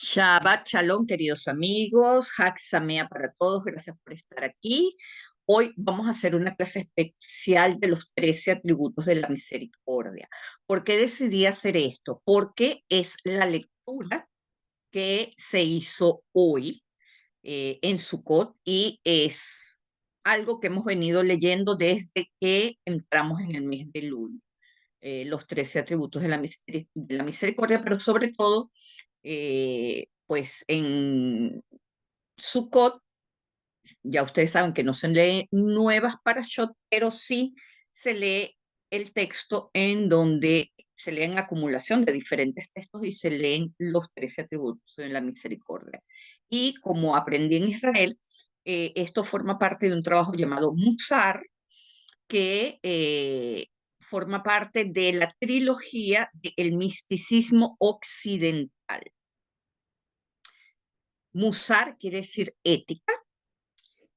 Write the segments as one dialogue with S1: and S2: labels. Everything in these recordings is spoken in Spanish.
S1: Shabbat Shalom, queridos amigos. Hag Samea para todos. Gracias por estar aquí. Hoy vamos a hacer una clase especial de los 13 atributos de la misericordia. ¿Por qué decidí hacer esto? Porque es la lectura que se hizo hoy en Sukkot y es algo que hemos venido leyendo desde que entramos en el mes de Lul. Los 13 atributos de la misericordia, pero sobre todo pues en Sukkot, ya ustedes saben que no se lee nuevas parashot, pero sí se lee el texto en donde se leen acumulación de diferentes textos y se leen los 13 atributos de la misericordia. Y como aprendí en Israel, esto forma parte de un trabajo llamado Musar, que forma parte de la trilogía del misticismo occidental. Musar quiere decir ética,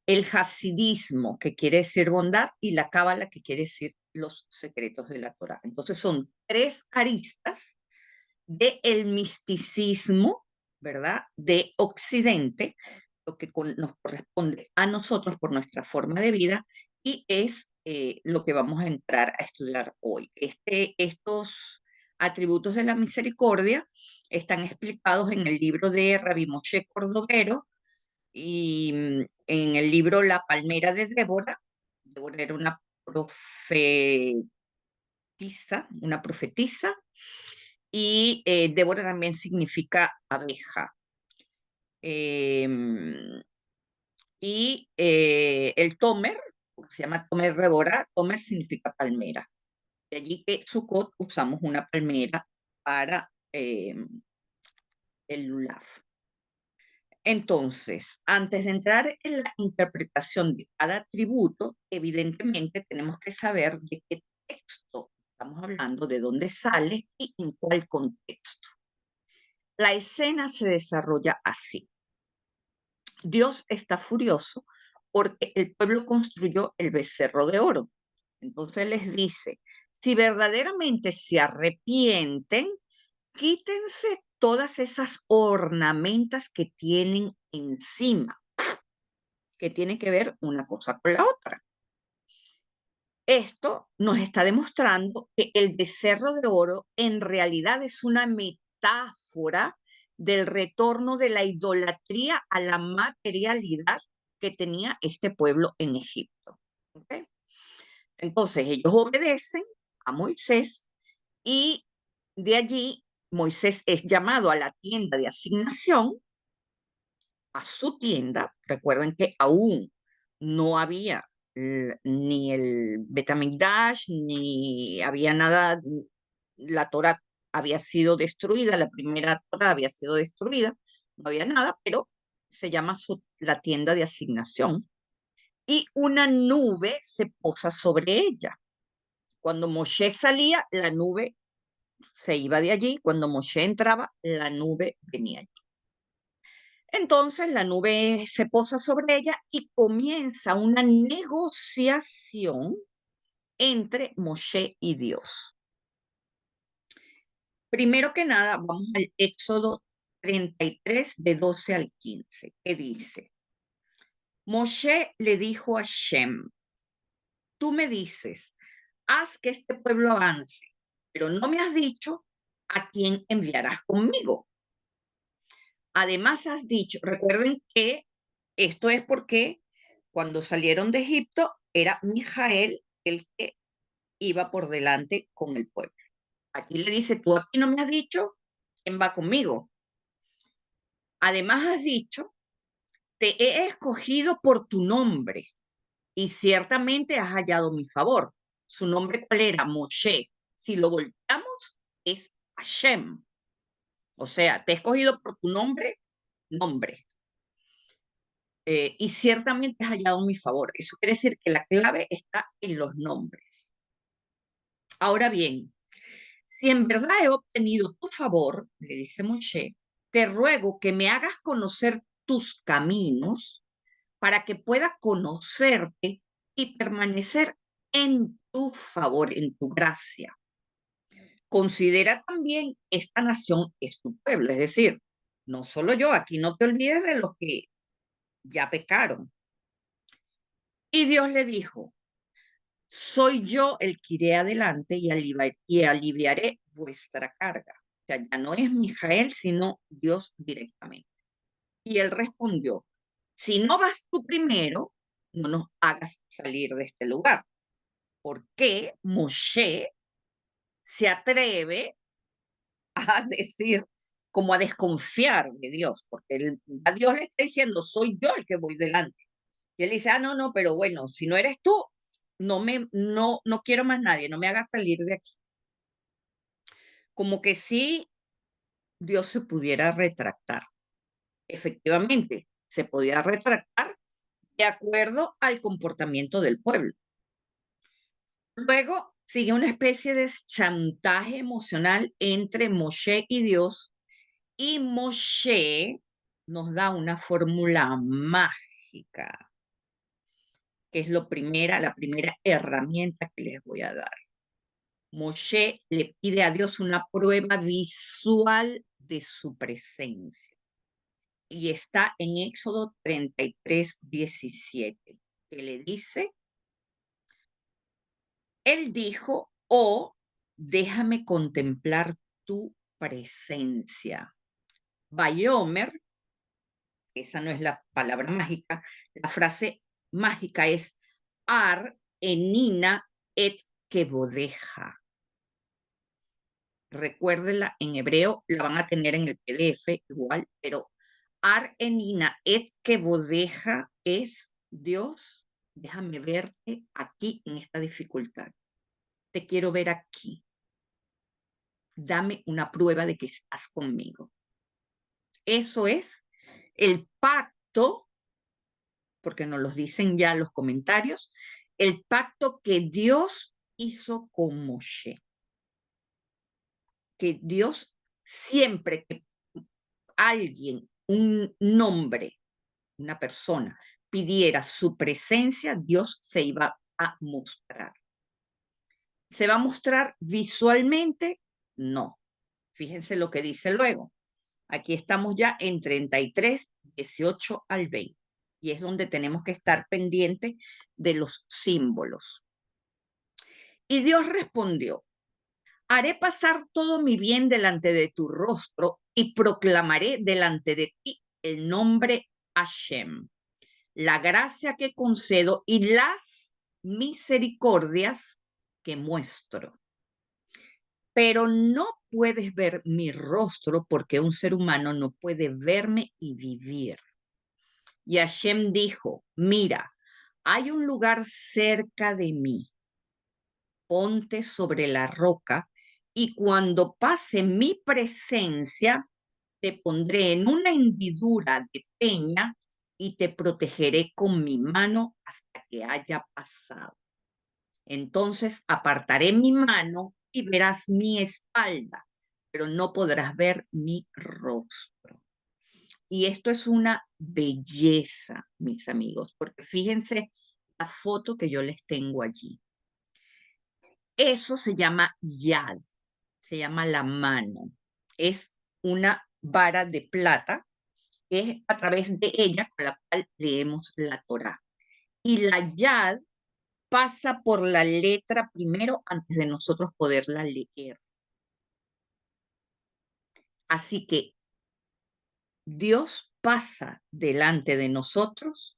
S1: el hasidismo, que quiere decir bondad, y la cábala, que quiere decir los secretos de la Torá. Entonces son tres aristas del misticismo, ¿verdad? De Occidente, lo que nos corresponde a nosotros por nuestra forma de vida, y es lo que vamos a entrar a estudiar hoy. Estos atributos de la misericordia están explicados en el libro de Rabbi Moshe Cordovero y en el libro La palmera de Débora. Débora era una profetisa, y Débora también significa abeja. Eh, y el Tomer, se llama Tomer Débora, Tomer significa palmera. De allí que Sukkot usamos una palmera para el lulav. Entonces, antes de entrar en la interpretación de cada atributo, evidentemente tenemos que saber de qué texto estamos hablando, de dónde sale y en cuál contexto. La escena se desarrolla así. Dios está furioso porque el pueblo construyó el becerro de oro. Entonces les dice, si verdaderamente se arrepienten, quítense todas esas ornamentas que tienen encima, que tiene que ver una cosa con la otra. Esto nos está demostrando que el becerro de oro en realidad es una metáfora del retorno de la idolatría a la materialidad que tenía este pueblo en Egipto. ¿Okay? Entonces ellos obedecen a Moisés y de allí Moisés es llamado a la tienda de asignación, a su tienda. Recuerden que aún no había ni el Betamigdash, ni había nada, la Torah había sido destruida, la primera Torah había sido destruida, no había nada, pero se llama la tienda de asignación. Y una nube se posa sobre ella. Cuando Moshe salía, la nube se iba de allí. Cuando Moshe entraba, la nube venía allí. Entonces la nube se posa sobre ella y comienza una negociación entre Moshe y Dios. Primero que nada, vamos al Éxodo 33, de 12 al 15, que dice, Moshe le dijo a Shem, tú me dices, haz que este pueblo avance, pero no me has dicho a quién enviarás conmigo. Además has dicho, recuerden que esto es porque cuando salieron de Egipto era Mijael el que iba por delante con el pueblo. Aquí le dice, tú aquí no me has dicho quién va conmigo. Además has dicho, te he escogido por tu nombre y ciertamente has hallado mi favor. Su nombre, ¿cuál era? Moshe. Si lo volteamos, es Hashem. O sea, te he escogido por tu nombre, nombre. Y ciertamente has hallado mi favor. Eso quiere decir que la clave está en los nombres. Ahora bien, si en verdad he obtenido tu favor, le dice Moshe, te ruego que me hagas conocer tus caminos para que pueda conocerte y permanecer en tu favor, en tu gracia. Considera también esta nación es tu pueblo, es decir, no solo yo, aquí no te olvides de los que ya pecaron. Y Dios le dijo, soy yo el que iré adelante y aliviaré vuestra carga. O sea, ya no es Mijael, sino Dios directamente. Y él respondió, si no vas tú primero, no nos hagas salir de este lugar. ¿Por qué Moshe se atreve a decir, como a desconfiar de Dios? Porque a Dios le está diciendo, soy yo el que voy delante. Y él dice, no, no, pero bueno, si no eres tú, no quiero más nadie, no me hagas salir de aquí. Como que si Dios se pudiera retractar. Efectivamente, se podía retractar de acuerdo al comportamiento del pueblo. Luego sigue una especie de chantaje emocional entre Moshe y Dios, y Moshe nos da una fórmula mágica, que es la primera herramienta que les voy a dar. Moshe le pide a Dios una prueba visual de su presencia. Y está en Éxodo 33:17, que le dice, él dijo, oh, déjame contemplar tu presencia. Bayomer, esa no es la palabra mágica, la frase mágica es ar enina et kevodeja. Recuérdenla en hebreo, la van a tener en el PDF igual, pero ar enina et kevodeja es Dios, déjame verte aquí en esta dificultad. Te quiero ver aquí. Dame una prueba de que estás conmigo. Eso es el pacto, porque nos lo dicen ya los comentarios, el pacto que Dios hizo con Moshe. Que Dios siempre que alguien, un nombre, una persona, pidiera su presencia, Dios se iba a mostrar. ¿Se va a mostrar visualmente? No. Fíjense lo que dice luego. Aquí estamos ya en 33:18 al 20. Y es donde tenemos que estar pendientes de los símbolos. Y Dios respondió, haré pasar todo mi bien delante de tu rostro y proclamaré delante de ti el nombre Hashem, la gracia que concedo y las misericordias que muestro. Pero no puedes ver mi rostro porque un ser humano no puede verme y vivir. Y Hashem dijo, mira, hay un lugar cerca de mí, ponte sobre la roca y cuando pase mi presencia, te pondré en una hendidura de peña y te protegeré con mi mano hasta que haya pasado. Entonces apartaré mi mano y verás mi espalda, pero no podrás ver mi rostro. Y esto es una belleza, mis amigos, porque fíjense la foto que yo les tengo allí. Eso se llama yad, se llama la mano. Es una vara de plata, que es a través de ella con la cual leemos la Torá. Y la yad pasa por la letra primero antes de nosotros poderla leer. Así que Dios pasa delante de nosotros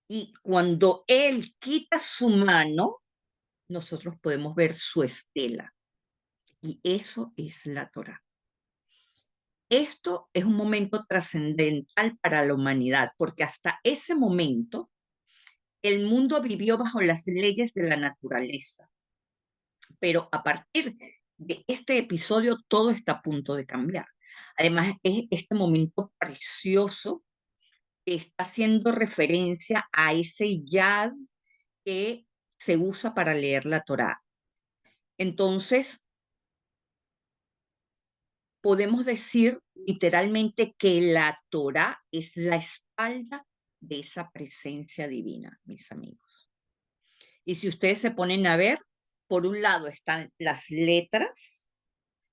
S1: y cuando Él quita su mano, nosotros podemos ver su estela. Y eso es la Torá. Esto es un momento trascendental para la humanidad, porque hasta ese momento el mundo vivió bajo las leyes de la naturaleza. Pero a partir de este episodio todo está a punto de cambiar. Además, es este momento precioso que está haciendo referencia a ese yad que se usa para leer la Torá. Entonces, podemos decir literalmente que la Torá es la espalda de esa presencia divina, mis amigos. Y si ustedes se ponen a ver, por un lado están las letras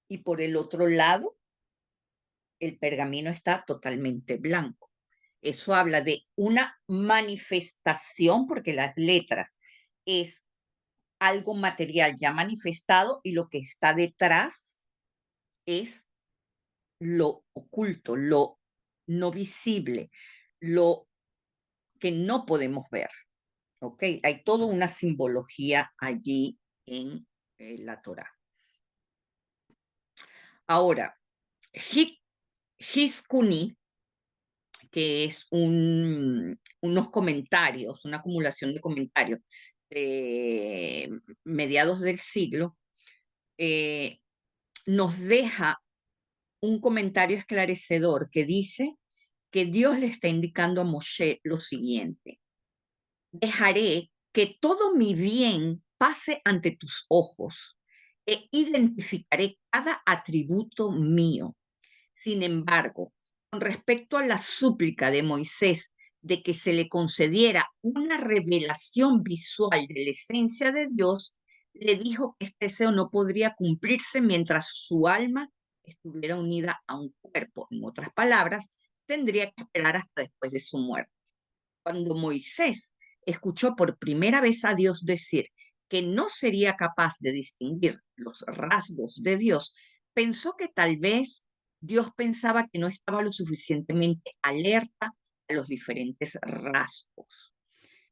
S1: y por el otro lado el pergamino está totalmente blanco. Eso habla de una manifestación, porque las letras es algo material ya manifestado y lo que está detrás es lo oculto, lo no visible, lo que no podemos ver. ¿Ok? Hay toda una simbología allí en la Torá. Ahora, Hiskuni, que es unos comentarios, una acumulación de comentarios de mediados del siglo, eh, nos deja un comentario esclarecedor que dice que Dios le está indicando a Moshe lo siguiente: dejaré que todo mi bien pase ante tus ojos e identificaré cada atributo mío. Sin embargo, con respecto a la súplica de Moisés de que se le concediera una revelación visual de la esencia de Dios, le dijo que este deseo no podría cumplirse mientras su alma estuviera unida a un cuerpo. En otras palabras, tendría que esperar hasta después de su muerte. Cuando Moisés escuchó por primera vez a Dios decir que no sería capaz de distinguir los rasgos de Dios, pensó que tal vez Dios pensaba que no estaba lo suficientemente alerta a los diferentes rasgos.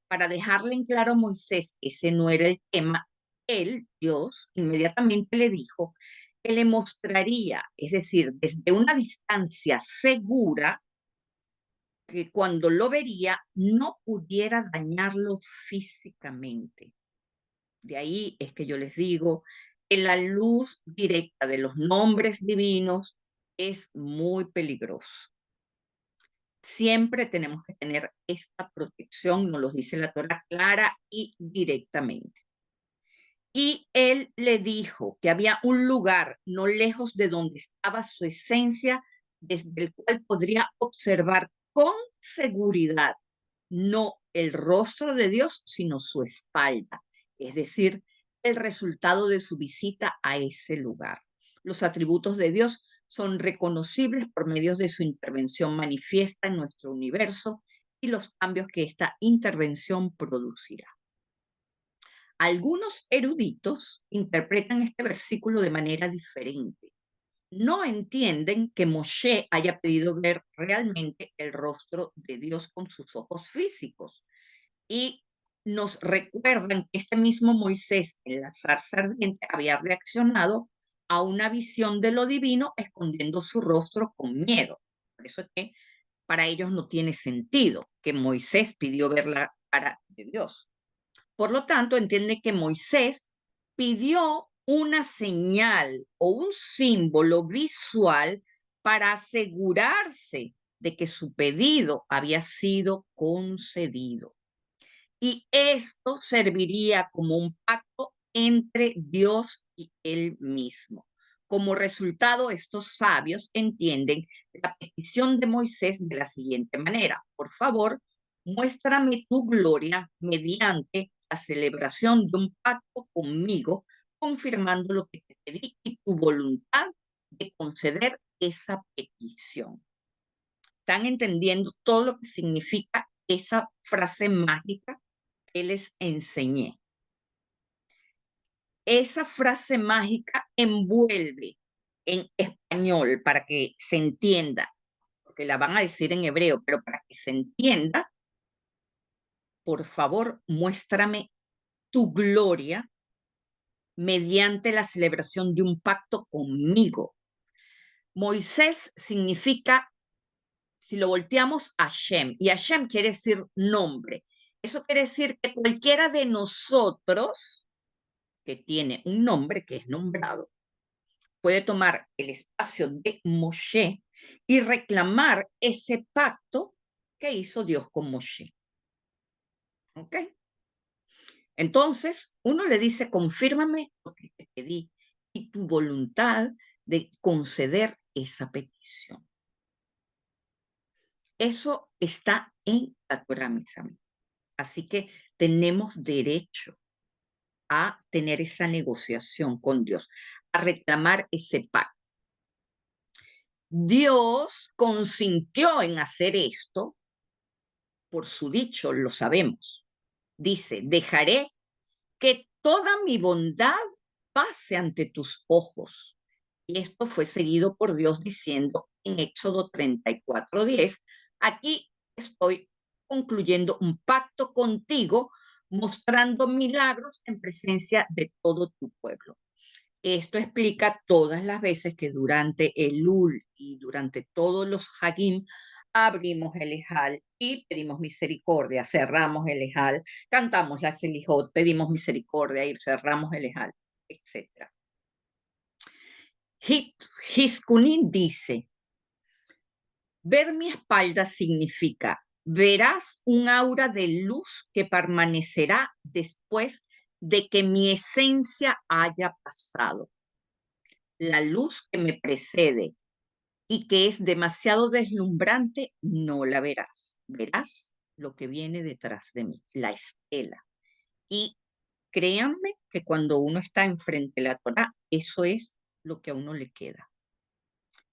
S1: Para dejarle en claro a Moisés que ese no era el tema, él, Dios, inmediatamente le dijo que le mostraría, es decir, desde una distancia segura, que cuando lo vería no pudiera dañarlo físicamente. De ahí es que yo les digo que la luz directa de los nombres divinos es muy peligroso. Siempre tenemos que tener esta protección, nos lo dice la Torah clara y directamente. Y él le dijo que había un lugar no lejos de donde estaba su esencia, desde el cual podría observar con seguridad no el rostro de Dios, sino su espalda, es decir, el resultado de su visita a ese lugar. Los atributos de Dios son reconocibles por medio de su intervención manifiesta en nuestro universo y los cambios que esta intervención producirá. Algunos eruditos interpretan este versículo de manera diferente. No entienden que Moshe haya pedido ver realmente el rostro de Dios con sus ojos físicos. Y nos recuerdan que este mismo Moisés en la zarza ardiente había reaccionado a una visión de lo divino escondiendo su rostro con miedo. Por eso es que para ellos no tiene sentido que Moisés pidió ver la cara de Dios. Por lo tanto, entiende que Moisés pidió una señal o un símbolo visual para asegurarse de que su pedido había sido concedido. Y esto serviría como un pacto entre Dios y él mismo. Como resultado, estos sabios entienden la petición de Moisés de la siguiente manera: por favor, muéstrame tu gloria mediante la celebración de un pacto conmigo, confirmando lo que te pedí y tu voluntad de conceder esa petición. ¿Están entendiendo todo lo que significa esa frase mágica que les enseñé? Esa frase mágica envuelve en español para que se entienda, porque la van a decir en hebreo, pero para que se entienda, por favor, muéstrame tu gloria mediante la celebración de un pacto conmigo. Moisés significa, si lo volteamos, Hashem, y Hashem quiere decir nombre. Eso quiere decir que cualquiera de nosotros que tiene un nombre, que es nombrado, puede tomar el espacio de Moshe y reclamar ese pacto que hizo Dios con Moshe. ¿Ok? Entonces, uno le dice: confírmame lo que te pedí y tu voluntad de conceder esa petición. Eso está en la Torah, mis amigos. Así que tenemos derecho a tener esa negociación con Dios, a reclamar ese pacto. Dios consintió en hacer esto por su dicho, lo sabemos. Dice, dejaré que toda mi bondad pase ante tus ojos. Y esto fue seguido por Dios diciendo en Éxodo 34:10, aquí estoy concluyendo un pacto contigo, mostrando milagros en presencia de todo tu pueblo. Esto explica todas las veces que durante el Elul y durante todos los Hagim abrimos el Ejal y pedimos misericordia, cerramos el Ejal, cantamos la Selijot, pedimos misericordia y cerramos el Ejal, etc. Hiskunin dice, ver mi espalda significa, verás un aura de luz que permanecerá después de que mi esencia haya pasado. La luz que me precede y que es demasiado deslumbrante, no la verás. Verás lo que viene detrás de mí, la estela. Y créanme que cuando uno está enfrente de la Torá, eso es lo que a uno le queda.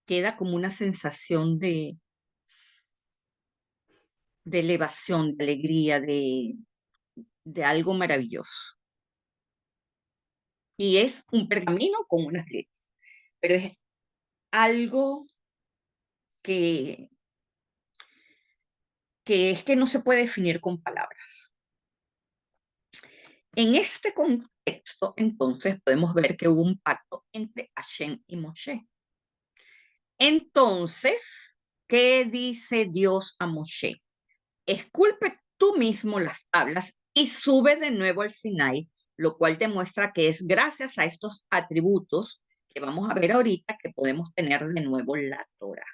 S1: Queda como una sensación de elevación, de alegría, de algo maravilloso. Y es un pergamino con unas letras, pero es algo que, que es que no se puede definir con palabras. En este contexto, entonces, podemos ver que hubo un pacto entre Hashem y Moshe. Entonces, ¿qué dice Dios a Moshe? Esculpe tú mismo las tablas y sube de nuevo al Sinai, lo cual demuestra que es gracias a estos atributos que vamos a ver ahorita que podemos tener de nuevo la Torah.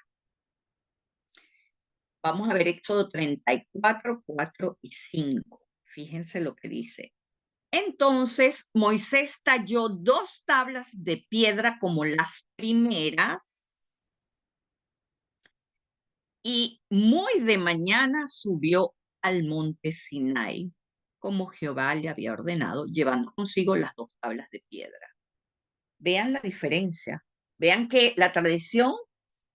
S1: Vamos a ver Éxodo 34, 4 y 5. Fíjense lo que dice. Entonces Moisés talló 2 tablas de piedra como las primeras y muy de mañana subió al monte Sinai, como Jehová le había ordenado, llevando consigo las 2 tablas de piedra. Vean la diferencia. Vean que la tradición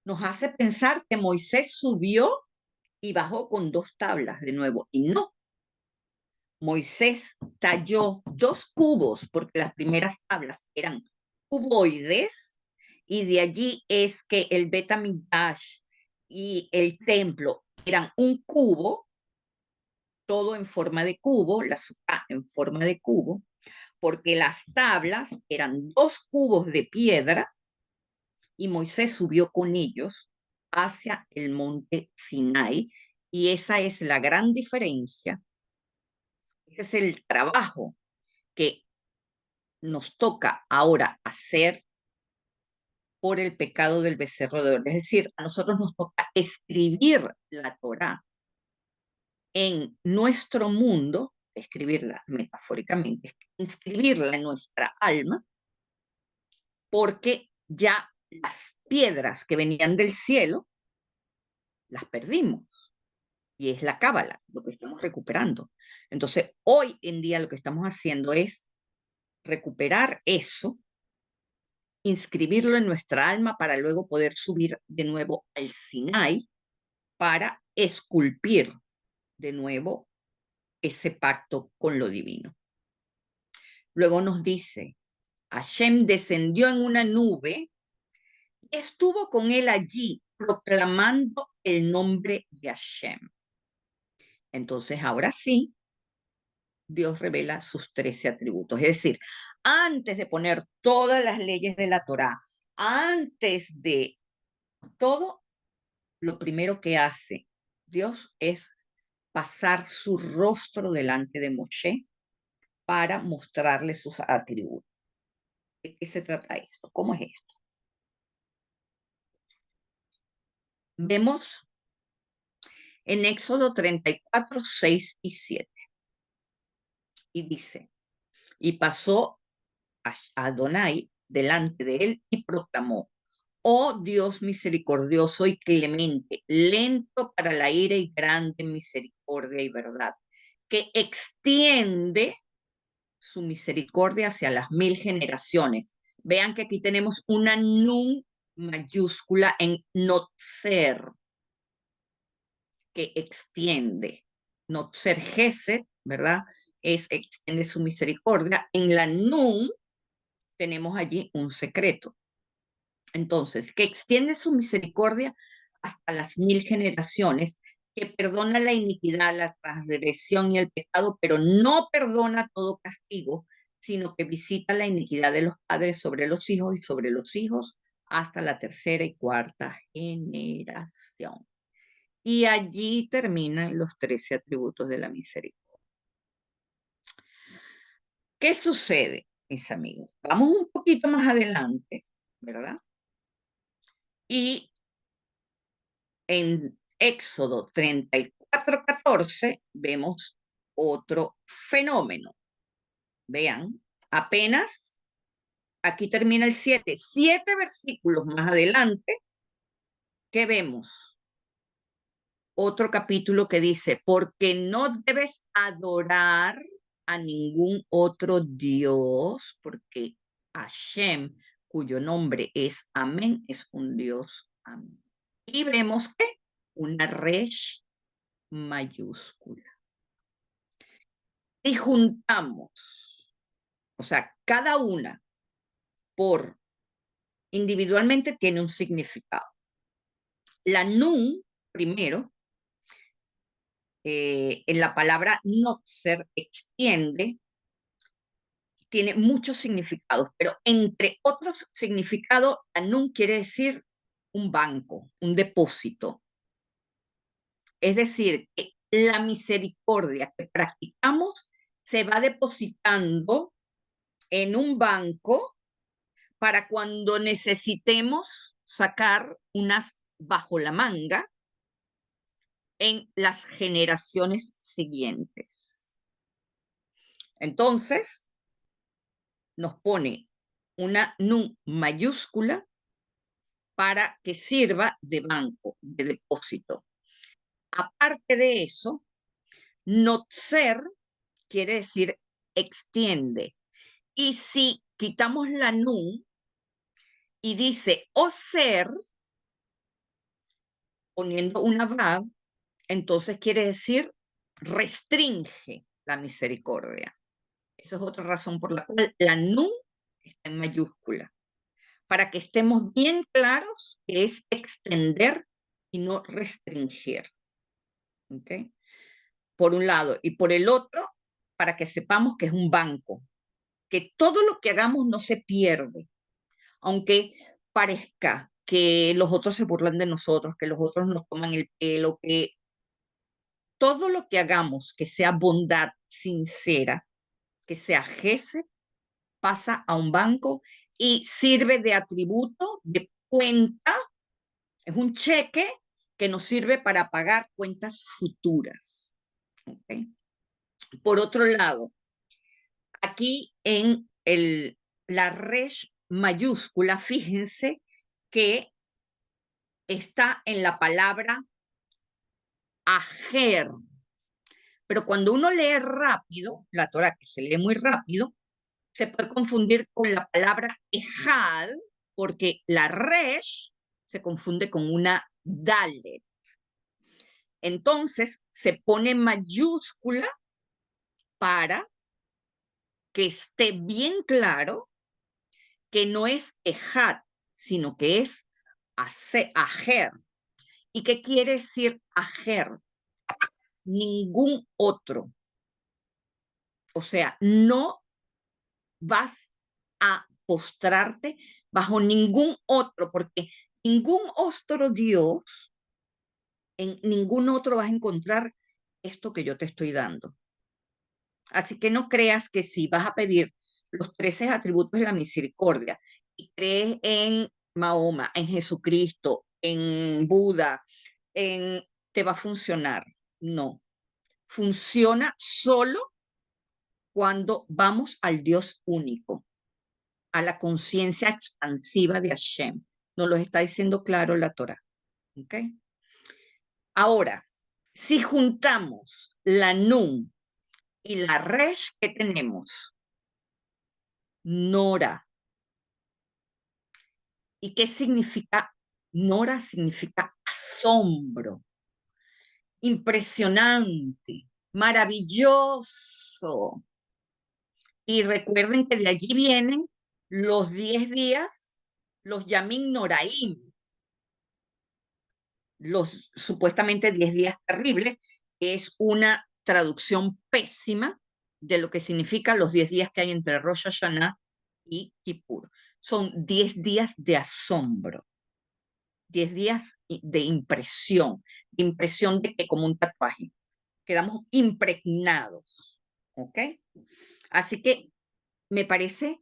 S1: nos hace pensar que Moisés subió y bajó con 2 tablas de nuevo, y no. Moisés talló 2 cubos, porque las primeras tablas eran cuboides, y de allí es que el Bet HaMikdash y el templo eran un cubo, todo en forma de cubo, la sukkah en forma de cubo, porque las tablas eran 2 cubos de piedra, y Moisés subió con ellos hacia el monte Sinai, y esa es la gran diferencia. Ese es el trabajo que nos toca ahora hacer por el pecado del becerro de oro. Es decir, a nosotros nos toca escribir la Torá en nuestro mundo, escribirla metafóricamente, inscribirla en nuestra alma, porque ya las piedras que venían del cielo las perdimos. Y es la cábala lo que estamos recuperando. Entonces, hoy en día lo que estamos haciendo es recuperar eso, inscribirlo en nuestra alma para luego poder subir de nuevo al Sinai para esculpir de nuevo ese pacto con lo divino. Luego nos dice, Hashem descendió en una nube, estuvo con él allí proclamando el nombre de Hashem. Entonces, ahora sí, Dios revela sus 13 atributos. Es decir, antes de poner todas las leyes de la Torá, antes de todo, lo primero que hace Dios es pasar su rostro delante de Moshe para mostrarle sus atributos. ¿De qué se trata esto? ¿Cómo es esto? Vemos en Éxodo 34, 6 y 7. Y dice, y pasó a Adonai delante de él y proclamó, oh Dios misericordioso y clemente, lento para la ira y grande en misericordia y verdad, que extiende su misericordia hacia las 1000 generaciones. Vean que aquí tenemos una nun mayúscula en Notzer, que extiende. Notzer Gesed, ¿verdad? Extiende su misericordia. En la Nun tenemos allí un secreto. Entonces, que extiende su misericordia hasta las 1000 generaciones, que perdona la iniquidad, la transgresión y el pecado, pero no perdona todo castigo, sino que visita la iniquidad de los padres sobre los hijos y sobre los hijos hasta la 3ª y 4ª generación. Y allí terminan los 13 atributos de la misericordia. ¿Qué sucede, mis amigos? Vamos un poquito más adelante, ¿verdad? Y en Éxodo 34:14 vemos otro fenómeno. Vean, apenas aquí termina el 7. 7 versículos más adelante, ¿qué vemos? Otro capítulo que dice, porque no debes adorar a ningún otro Dios, porque Hashem, cuyo nombre es Amén, es un Dios Amén. Y vemos que una resh mayúscula. Y juntamos, o sea, cada una individualmente tiene un significado. La nun, primero, en la palabra notzer, extiende, tiene muchos significados, pero entre otros significados, la nun quiere decir un banco, un depósito. Es decir, que la misericordia que practicamos se va depositando en un banco para cuando necesitemos sacar unas bajo la manga en las generaciones siguientes. Entonces, nos pone una nun mayúscula para que sirva de banco, de depósito. Aparte de eso, notzer quiere decir extiende. Y si quitamos la nun y dice oser, poniendo una vav, entonces quiere decir restringe la misericordia. Esa es otra razón por la cual la nun está en mayúscula, para que estemos bien claros que es extender y no restringir. ¿Okay? Por un lado, y por el otro, para que sepamos que es un banco, que todo lo que hagamos no se pierde, aunque parezca que los otros se burlan de nosotros, que los otros nos toman el pelo, que todo lo que hagamos que sea bondad sincera, que sea gesed, pasa a un banco y sirve de atributo, de cuenta, es un cheque que nos sirve para pagar cuentas futuras. ¿Okay? Por otro lado, aquí en la resh mayúscula, fíjense que está en la palabra ajer. Pero cuando uno lee rápido, la Torah que se lee muy rápido, se puede confundir con la palabra ejad, porque la resh se confunde con una dalet. Entonces se pone mayúscula para que esté bien claro que no es ejad, sino que es ajer. ¿Y qué quiere decir ajer? Ningún otro. O sea, no vas a postrarte bajo ningún otro, porque ningún otro Dios, en ningún otro vas a encontrar esto que yo te estoy dando. Así que no creas que si vas a pedir los 13 atributos de la misericordia y crees en Mahoma, en Jesucristo, en Buda, te va a funcionar. No, funciona solo cuando vamos al Dios único, a la conciencia expansiva de Hashem. Nos lo está diciendo claro la Torah. ¿Okay? Ahora, si juntamos la Nun y la Resh, ¿qué tenemos? Nora. ¿Y qué significa? Nora significa asombro, impresionante, maravilloso. Y recuerden que de allí vienen los 10 días, los Yamin Noraim, los supuestamente 10 días terribles, que es una traducción pésima de lo que significa los 10 días que hay entre Rosh Hashanah y Kippur. Son 10 días de asombro, 10 días de impresión de que como un tatuaje, quedamos impregnados, ¿ok? Así que me parece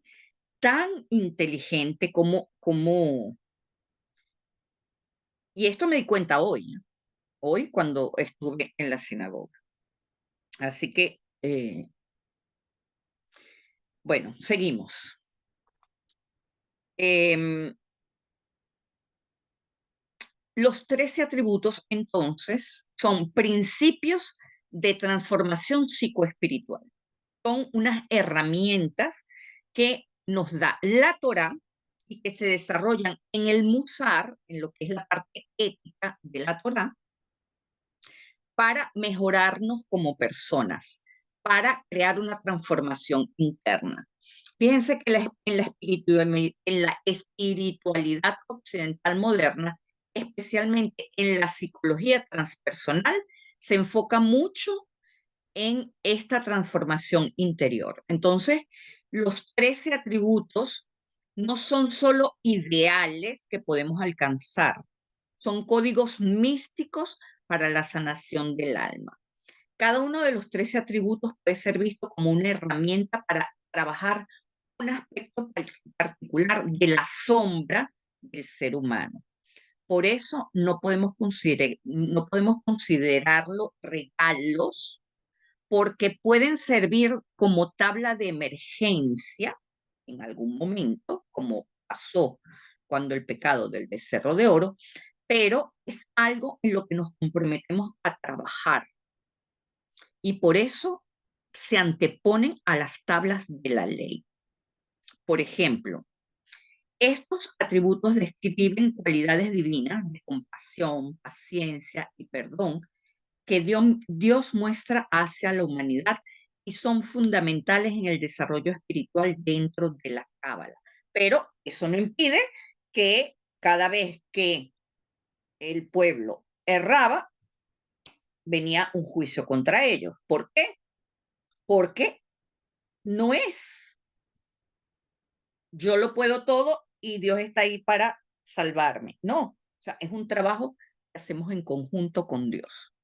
S1: tan inteligente y esto me di cuenta hoy cuando estuve en la sinagoga. Así que, bueno, seguimos. Los 13 atributos, entonces, son principios de transformación psicoespiritual. Son unas herramientas que nos da la Torá y que se desarrollan en el Musar, en lo que es la parte ética de la Torá, para mejorarnos como personas, para crear una transformación interna. Fíjense que en la espiritualidad occidental moderna, especialmente en la psicología transpersonal, se enfoca mucho en esta transformación interior. Entonces, los 13 atributos no son solo ideales que podemos alcanzar, son códigos místicos para la sanación del alma. Cada uno de los 13 atributos puede ser visto como una herramienta para trabajar un aspecto particular de la sombra del ser humano. Por eso no podemos considerarlo regalos, porque pueden servir como tabla de emergencia en algún momento, como pasó cuando el pecado del becerro de oro, pero es algo en lo que nos comprometemos a trabajar y por eso se anteponen a las tablas de la ley. Por ejemplo, estos atributos describen cualidades divinas de compasión, paciencia y perdón que Dios muestra hacia la humanidad y son fundamentales en el desarrollo espiritual dentro de la Cábala. Pero eso no impide que cada vez que el pueblo erraba, venía un juicio contra ellos. ¿Por qué? Porque no es yo lo puedo todo y Dios está ahí para salvarme. No, o sea, es un trabajo que hacemos en conjunto con Dios.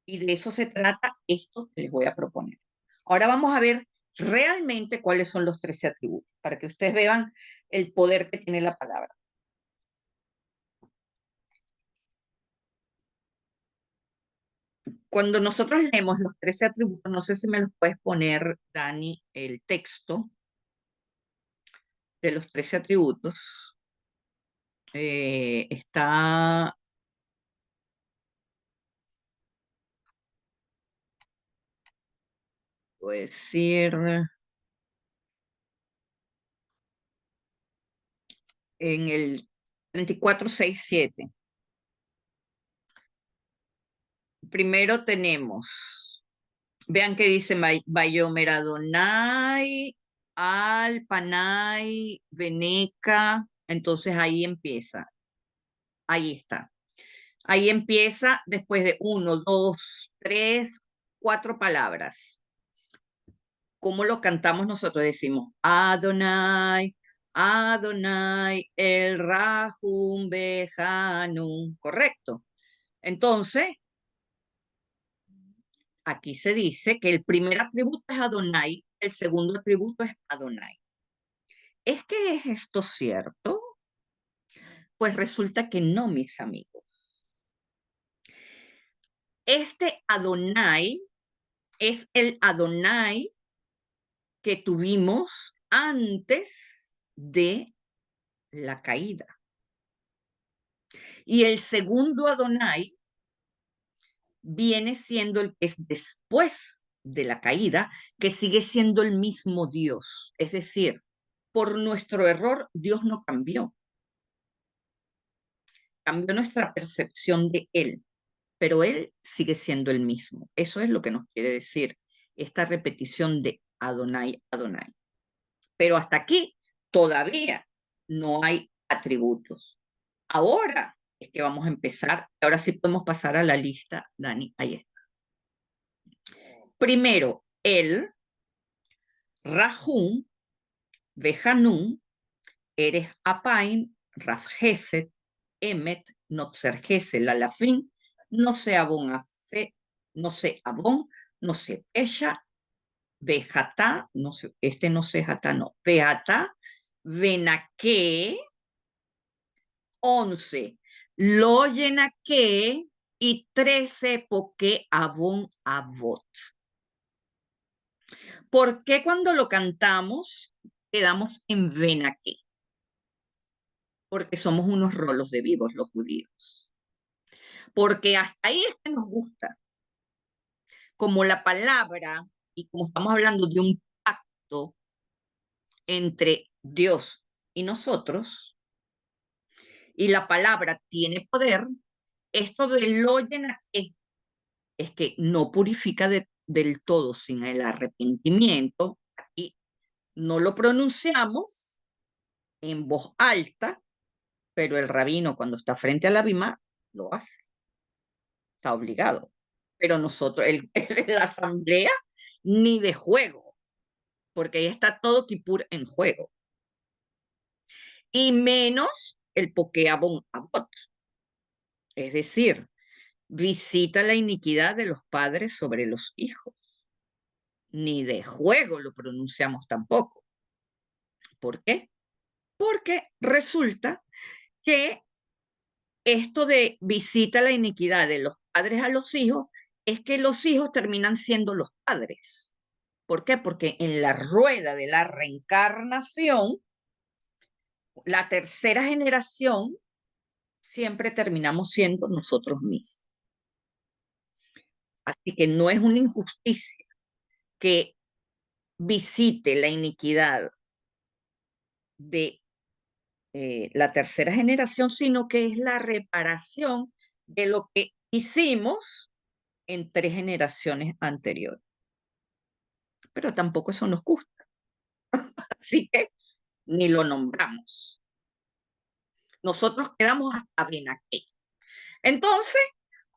S1: Y de eso se trata esto que les voy a proponer. Ahora vamos a ver realmente cuáles son los 13 atributos, para que ustedes vean el poder que tiene la palabra. Cuando nosotros leemos los 13 atributos, no sé si me los puedes poner, Dani, el texto de los 13 atributos. Está, voy a decir, en el 3467. Primero tenemos, vean que dice Bayomer Adonai, Al, Panay, Veneca. Entonces ahí empieza. Ahí está. Ahí empieza después de uno, dos, tres, cuatro palabras. ¿Cómo lo cantamos nosotros? Decimos Adonai, Adonai, el Rahum Behanun. Correcto. Entonces, aquí se dice que el primer atributo es Adonai, el segundo atributo es Adonai. ¿Es que es esto cierto? Pues resulta que no, mis amigos. Este Adonai es el Adonai que tuvimos antes de la caída. Y el segundo Adonai viene siendo el que es después de la caída, que sigue siendo el mismo Dios. Es decir, por nuestro error, Dios no cambió. cambió nuestra percepción de él, pero él sigue siendo el mismo. Eso es lo que nos quiere decir esta repetición de Adonai, Adonai. Pero hasta aquí todavía no hay atributos. Ahora es que vamos a empezar. Ahora sí podemos pasar a la lista, Dani. Ahí está. Primero, el, Rahum, Behanun, Eres Apain, Rafgeset, Emet, Notzergese, Lalafin, no se abon afe, no se abon, no se pesha, Bejatá, no sé, este no se jatá, no, Beata, Venaque, 11, lo llenaque y 13, porque abon abot. ¿Por qué cuando lo cantamos quedamos en Venaque? Porque somos unos rolos de vivos los judíos. Porque hasta ahí es que nos gusta. Como la palabra, y como estamos hablando de un pacto entre Dios y nosotros, y la palabra tiene poder, esto de lo llena es que no purifica del todo sin el arrepentimiento. Aquí no lo pronunciamos en voz alta, pero el rabino cuando está frente a la bima lo hace, está obligado. Pero nosotros, la asamblea, ni de juego, porque ahí está todo Kipur en juego. Y menos el Pokeabon Abot, es decir, visita la iniquidad de los padres sobre los hijos. Ni de juego lo pronunciamos tampoco. ¿Por qué? Porque resulta que esto de visita la iniquidad de los padres a los hijos es que los hijos terminan siendo los padres. ¿Por qué? Porque en la rueda de la reencarnación, la tercera generación, siempre terminamos siendo nosotros mismos. Así que no es una injusticia que visite la iniquidad de la tercera generación, sino que es la reparación de lo que hicimos en 3 generaciones anteriores. Pero tampoco eso nos gusta, así que ni lo nombramos. Nosotros quedamos hasta bien aquí. Entonces,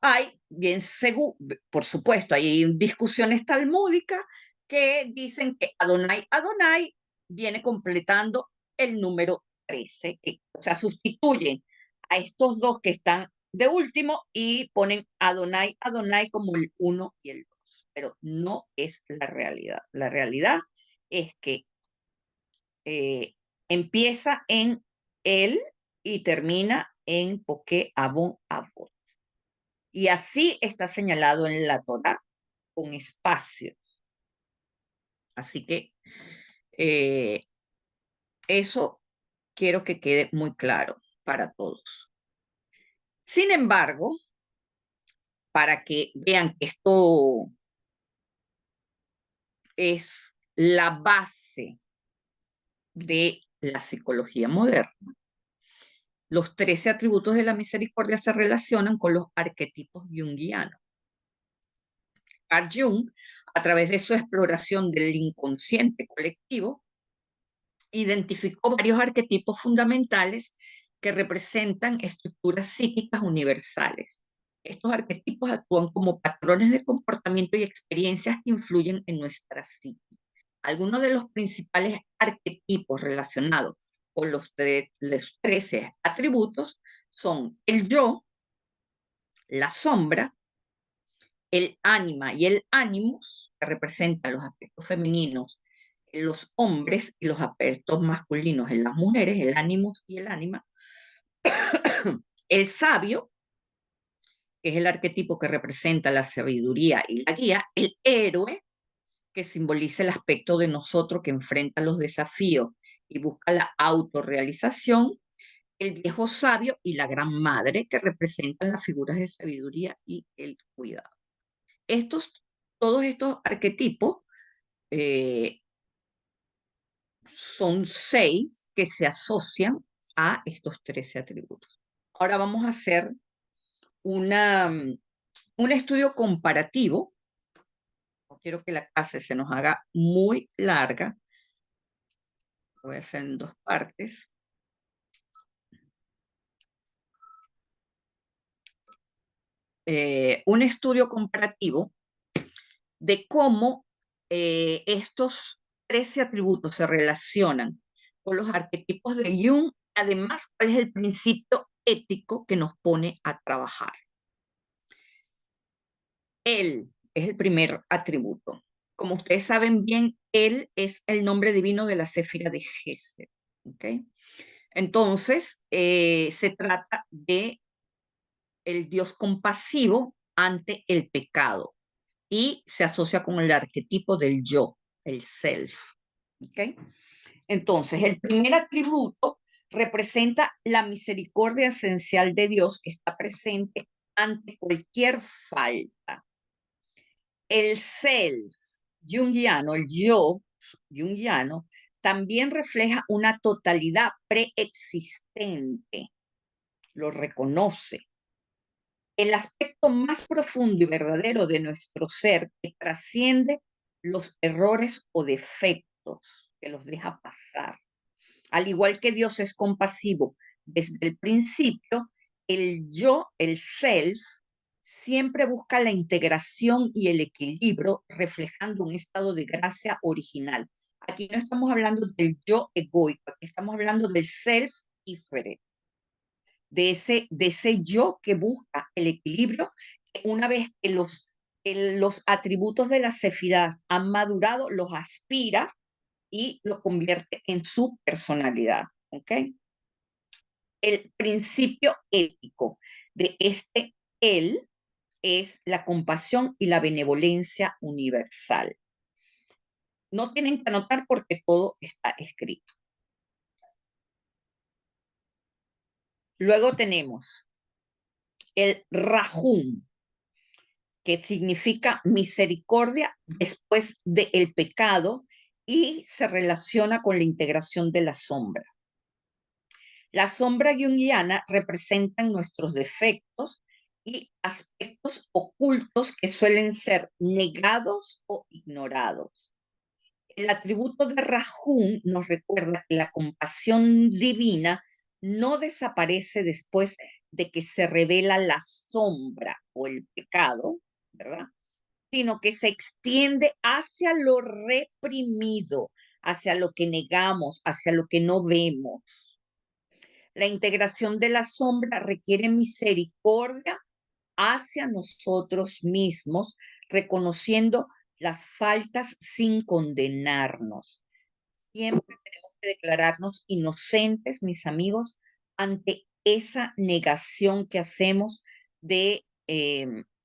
S1: hay, bien seguro, por supuesto, hay discusiones talmúdicas que dicen que Adonai, Adonai viene completando el número 13, o sea, sustituyen a estos dos que están de último y ponen Adonai, Adonai como el 1 y el 2, pero no es la realidad. La realidad es que empieza en él y termina en Poké Abon Abot. Y así está señalado en la Torá, con espacio. Así que eso quiero que quede muy claro para todos. Sin embargo, para que vean que esto es la base de la psicología moderna, los 13 atributos de la misericordia se relacionan con los arquetipos junguianos. Carl Jung, a través de su exploración del inconsciente colectivo, identificó varios arquetipos fundamentales que representan estructuras psíquicas universales. Estos arquetipos actúan como patrones de comportamiento y experiencias que influyen en nuestra psique. Algunos de los principales arquetipos relacionados con los 13 atributos son el yo, la sombra, el ánima y el ánimus, que representan los aspectos femeninos en los hombres y los aspectos masculinos en las mujeres, el ánimus y el ánima. El sabio, que es el arquetipo que representa la sabiduría y la guía. El héroe, que simboliza el aspecto de nosotros que enfrenta los desafíos y busca la autorrealización. El viejo sabio y la gran madre, que representan las figuras de sabiduría y el cuidado. Todos estos arquetipos son 6 que se asocian a estos 13 atributos. ahora vamos a hacer un estudio comparativo. No quiero que la clase se nos haga muy larga. Voy a hacer en dos partes. Un estudio comparativo de cómo estos 13 atributos se relacionan con los arquetipos de Jung. Además, cuál es el principio ético que nos pone a trabajar. Él es el primer atributo. Como ustedes saben bien, él es el nombre divino de la Céfira de Gesed. ¿Okay? Entonces, se trata de el Dios compasivo ante el pecado y se asocia con el arquetipo del yo, el self. ¿Okay? Entonces, el primer atributo representa la misericordia esencial de Dios que está presente ante cualquier falta. El self junguiano, el yo junguiano, también refleja una totalidad preexistente, lo reconoce. El aspecto más profundo y verdadero de nuestro ser que trasciende los errores o defectos, que los deja pasar. Al igual que Dios es compasivo desde el principio, el yo, el self, siempre busca la integración y el equilibrio, reflejando un estado de gracia original. Aquí no estamos hablando del yo egoico, aquí estamos hablando del self diferente, de ese yo que busca el equilibrio. Una vez que los atributos de la sefirá han madurado, los aspira y los convierte en su personalidad. ¿Ok? El principio ético de este él es la compasión y la benevolencia universal. No tienen que anotar porque todo está escrito. Luego tenemos el Rahum, que significa misericordia después del pecado y se relaciona con la integración de la sombra. La sombra junguiana representa nuestros defectos y aspectos ocultos que suelen ser negados o ignorados. El atributo de Rahum nos recuerda que la compasión divina no desaparece después de que se revela la sombra o el pecado, ¿verdad? Sino que se extiende hacia lo reprimido, hacia lo que negamos, hacia lo que no vemos. La integración de la sombra requiere misericordia hacia nosotros mismos, reconociendo las faltas sin condenarnos. Siempre tenemos que declararnos inocentes, mis amigos, ante esa negación que hacemos de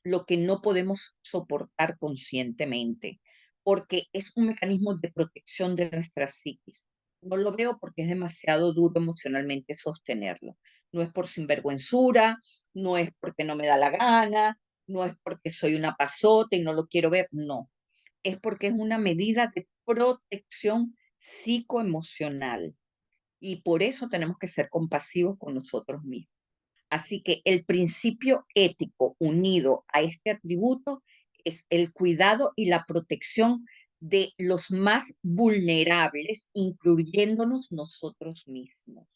S1: lo que no podemos soportar conscientemente, porque es un mecanismo de protección de nuestra psiquis. No lo veo porque es demasiado duro emocionalmente sostenerlo. No es por sinvergüenzura, no es porque no me da la gana, no es porque soy una pasota y no lo quiero ver, no. Es porque es una medida de protección psicoemocional y por eso tenemos que ser compasivos con nosotros mismos. Así que el principio ético unido a este atributo es el cuidado y la protección de los más vulnerables, incluyéndonos nosotros mismos,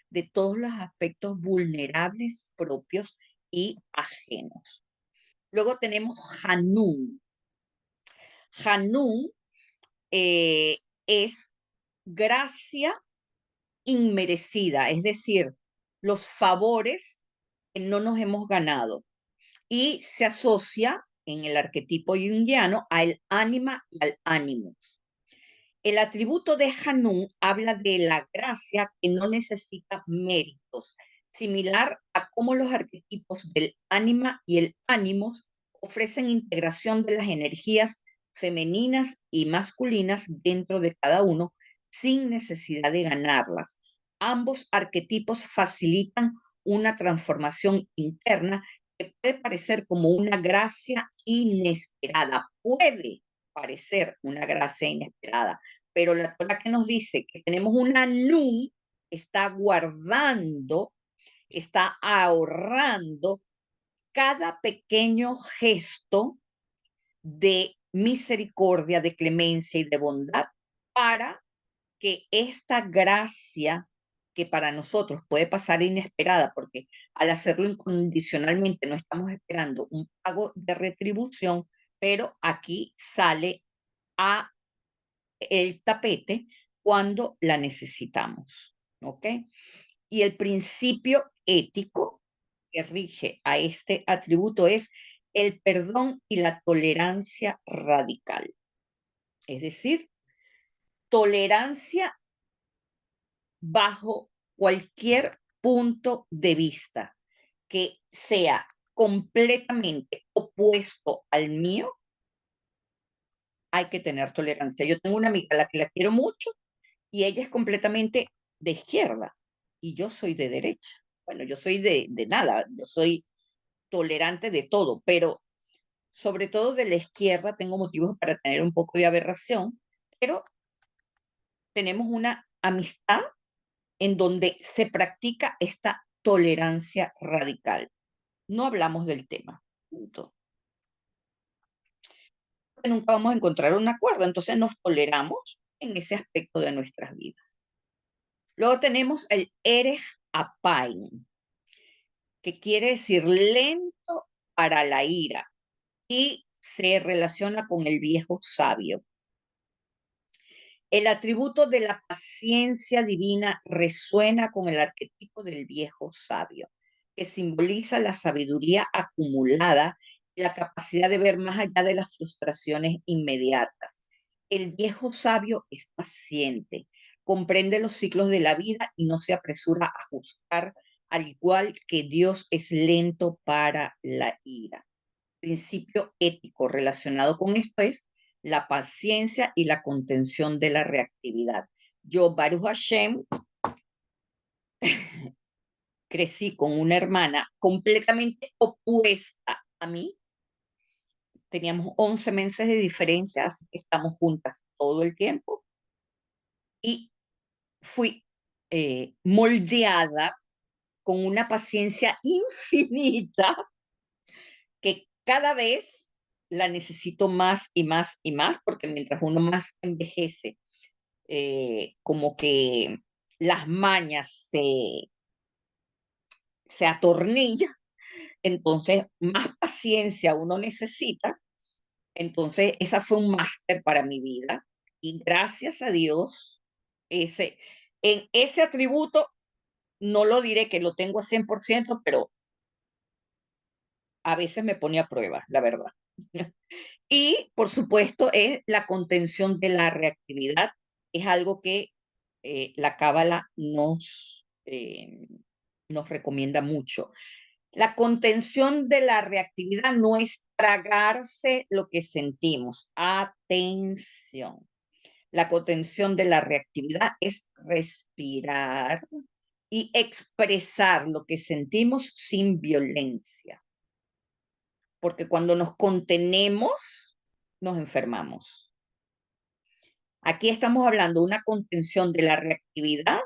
S1: de todos los aspectos vulnerables propios y ajenos. Luego tenemos Hanun. Hanun es gracia inmerecida, es decir, los favores que no nos hemos ganado. Y se asocia en el arquetipo junguiano al ánima y al ánimos. El atributo de Hanun habla de la gracia que no necesita méritos, similar a cómo los arquetipos del ánima y el ánimos ofrecen integración de las energías femeninas y masculinas dentro de cada uno sin necesidad de ganarlas. Ambos arquetipos facilitan una transformación interna que puede parecer como una gracia inesperada, puede parecer una gracia inesperada, pero la Torah que nos dice que tenemos una nun está guardando está ahorrando cada pequeño gesto de misericordia, de clemencia y de bondad para que esta gracia que para nosotros puede pasar inesperada, porque al hacerlo incondicionalmente no estamos esperando un pago de retribución, pero aquí sale a el tapete cuando la necesitamos, ¿ok? Y el principio ético que rige a este atributo es el perdón y la tolerancia radical. Es decir, tolerancia bajo cualquier punto de vista que sea completamente opuesto al mío, hay que tener tolerancia. Yo tengo una amiga a la que la quiero mucho y ella es completamente de izquierda y yo soy de derecha. Bueno, yo soy de nada, yo soy tolerante de todo, pero sobre todo de la izquierda tengo motivos para tener un poco de aberración, pero tenemos una amistad en donde se practica esta tolerancia radical. No hablamos del tema, punto. Nunca vamos a encontrar un acuerdo, entonces nos toleramos en ese aspecto de nuestras vidas. Luego tenemos el Erech Apain, que quiere decir lento para la ira y se relaciona con el viejo sabio. El atributo de la paciencia divina resuena con el arquetipo del viejo sabio, que simboliza la sabiduría acumulada y la capacidad de ver más allá de las frustraciones inmediatas. El viejo sabio es paciente, comprende los ciclos de la vida y no se apresura a juzgar, al igual que Dios es lento para la ira. Principio ético relacionado con esto es la paciencia y la contención de la reactividad. Yo, Baruch Hashem, crecí con una hermana completamente opuesta a mí. Teníamos 11 meses de diferencia, así que estamos juntas todo el tiempo. Y fui moldeada con una paciencia infinita que cada vez la necesito más y más y más, porque mientras uno más envejece, como que las mañas se atornillan, entonces más paciencia uno necesita. Entonces, esa fue un máster para mi vida y gracias a Dios, en ese atributo, no lo diré que lo tengo a 100%, pero a veces me pone a prueba, la verdad. Y, por supuesto, es la contención de la reactividad. Es algo que la Cábala nos recomienda mucho. La contención de la reactividad no es tragarse lo que sentimos. Atención. La contención de la reactividad es respirar y expresar lo que sentimos sin violencia. Porque cuando nos contenemos, nos enfermamos. Aquí estamos hablando de una contención de la reactividad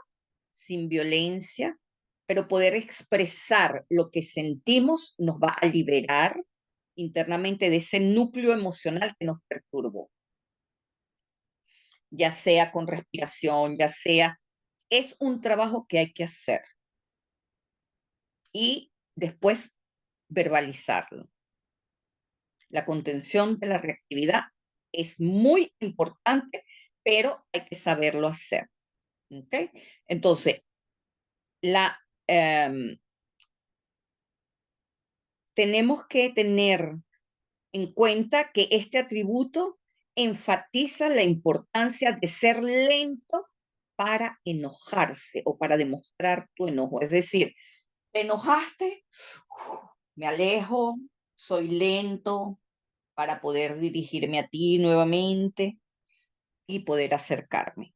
S1: sin violencia, pero poder expresar lo que sentimos nos va a liberar internamente de ese núcleo emocional que nos perturbó, ya sea con respiración, ya sea, es un trabajo que hay que hacer y después verbalizarlo. La contención de la reactividad es muy importante, pero hay que saberlo hacer. ¿Okay? Entonces, la, tenemos que tener en cuenta que este atributo enfatiza la importancia de ser lento para enojarse o para demostrar tu enojo. Es decir, te enojaste, me alejo, soy lento para poder dirigirme a ti nuevamente y poder acercarme.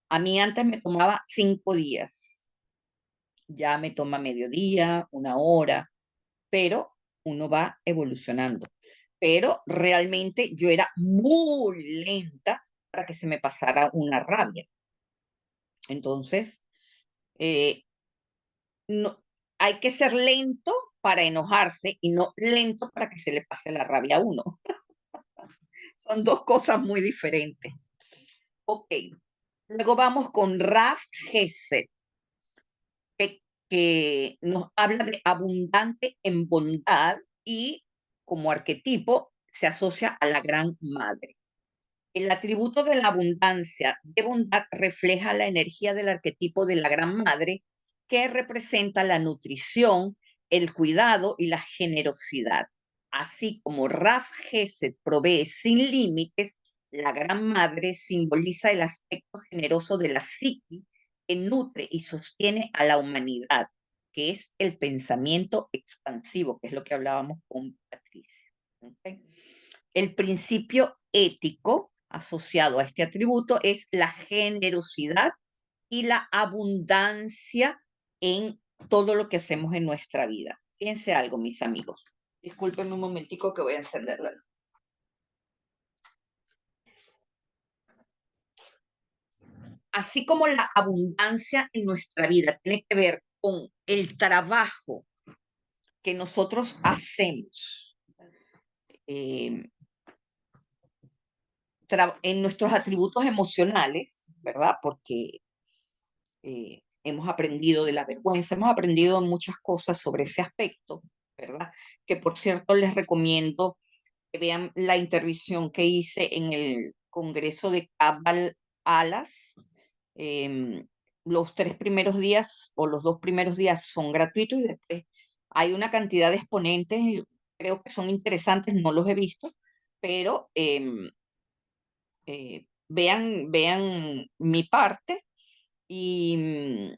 S1: A mí antes me tomaba 5 días, ya me toma mediodía, 1 hora, pero uno va evolucionando. Pero realmente yo era muy lenta para que se me pasara una rabia. Entonces, eh, no, hay que ser lento para enojarse y no lento para que se le pase la rabia a uno. Son dos cosas muy diferentes. Ok, luego vamos con Raf Gesed, que nos habla de abundante en bondad y como arquetipo se asocia a la gran madre. El atributo de la abundancia de bondad refleja la energía del arquetipo de la gran madre que representa la nutrición, el cuidado y la generosidad. Así como Raf Gesed provee sin límites, la gran madre simboliza el aspecto generoso de la psiqui que nutre y sostiene a la humanidad, que es el pensamiento expansivo, que es lo que hablábamos con Patricia. ¿Okay? El principio ético asociado a este atributo es la generosidad y la abundancia en todo lo que hacemos en nuestra vida. Fíjense algo, mis amigos. Discúlpenme un momentico que voy a encender la luz. Así como la abundancia en nuestra vida tiene que ver con el trabajo que nosotros hacemos eh, en nuestros atributos emocionales, ¿verdad? Porque hemos aprendido de la vergüenza, hemos aprendido muchas cosas sobre ese aspecto, ¿verdad? Que por cierto les recomiendo que vean la intervención que hice en el Congreso de Cabal Alas. Eh, los 3 primeros días o los 2 primeros días son gratuitos y después hay una cantidad de exponentes, creo que son interesantes, no los he visto, pero vean mi parte y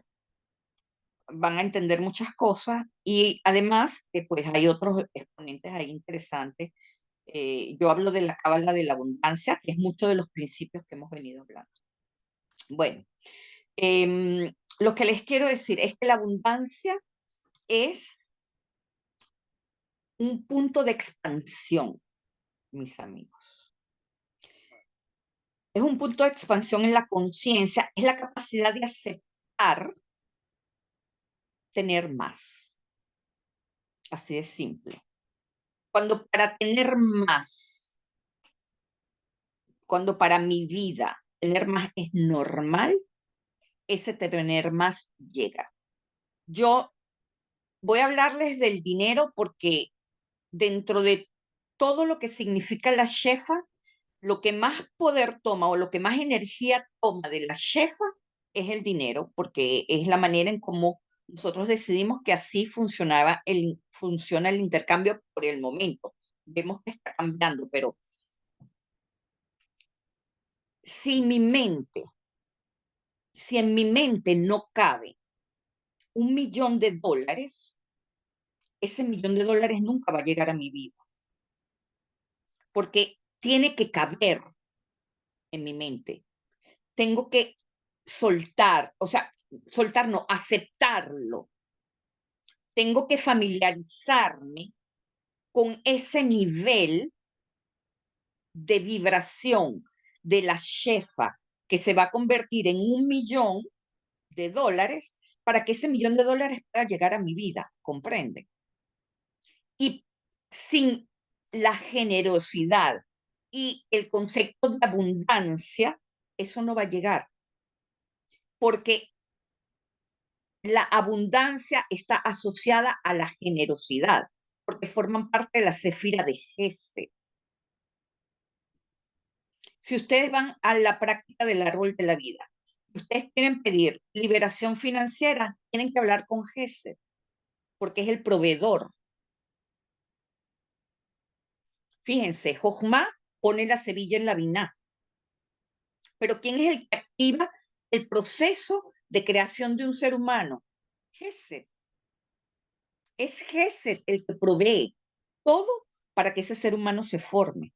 S1: van a entender muchas cosas y además, pues hay otros exponentes ahí interesantes. Yo hablo de la cábala de la abundancia, que es mucho de los principios que hemos venido hablando. Bueno, lo que les quiero decir es que la abundancia es un punto de expansión, mis amigos. Es un punto de expansión en la conciencia, es la capacidad de aceptar tener más. Así de simple. Cuando para tener más, cuando para mi vida tener más es normal, ese tener más llega. Yo voy a hablarles del dinero porque dentro de todo lo que significa la shefa, lo que más poder toma o lo que más energía toma de la shefa es el dinero, porque es la manera en cómo nosotros decidimos que así funciona el intercambio por el momento. Vemos que está cambiando, pero si si en mi mente no cabe $1.000.000, ese $1.000.000 nunca va a llegar a mi vida, porque tiene que caber en mi mente. Tengo que soltar, o sea, soltar no, aceptarlo. Tengo que familiarizarme con ese nivel de vibración de la shefa que se va a convertir en $1.000.000 para que ese $1.000.000 pueda llegar a mi vida, ¿comprende? Y sin la generosidad y el concepto de abundancia, eso no va a llegar, porque la abundancia está asociada a la generosidad, porque forman parte de la cefira de Gesed. Si ustedes van a la práctica del árbol de la vida, ustedes quieren pedir liberación financiera, tienen que hablar con Gesed, porque es el proveedor. Fíjense, Jochma pone la semilla en la biná, pero ¿quién es el que activa el proceso de creación de un ser humano? Gesed. Es Gesed el que provee todo para que ese ser humano se forme.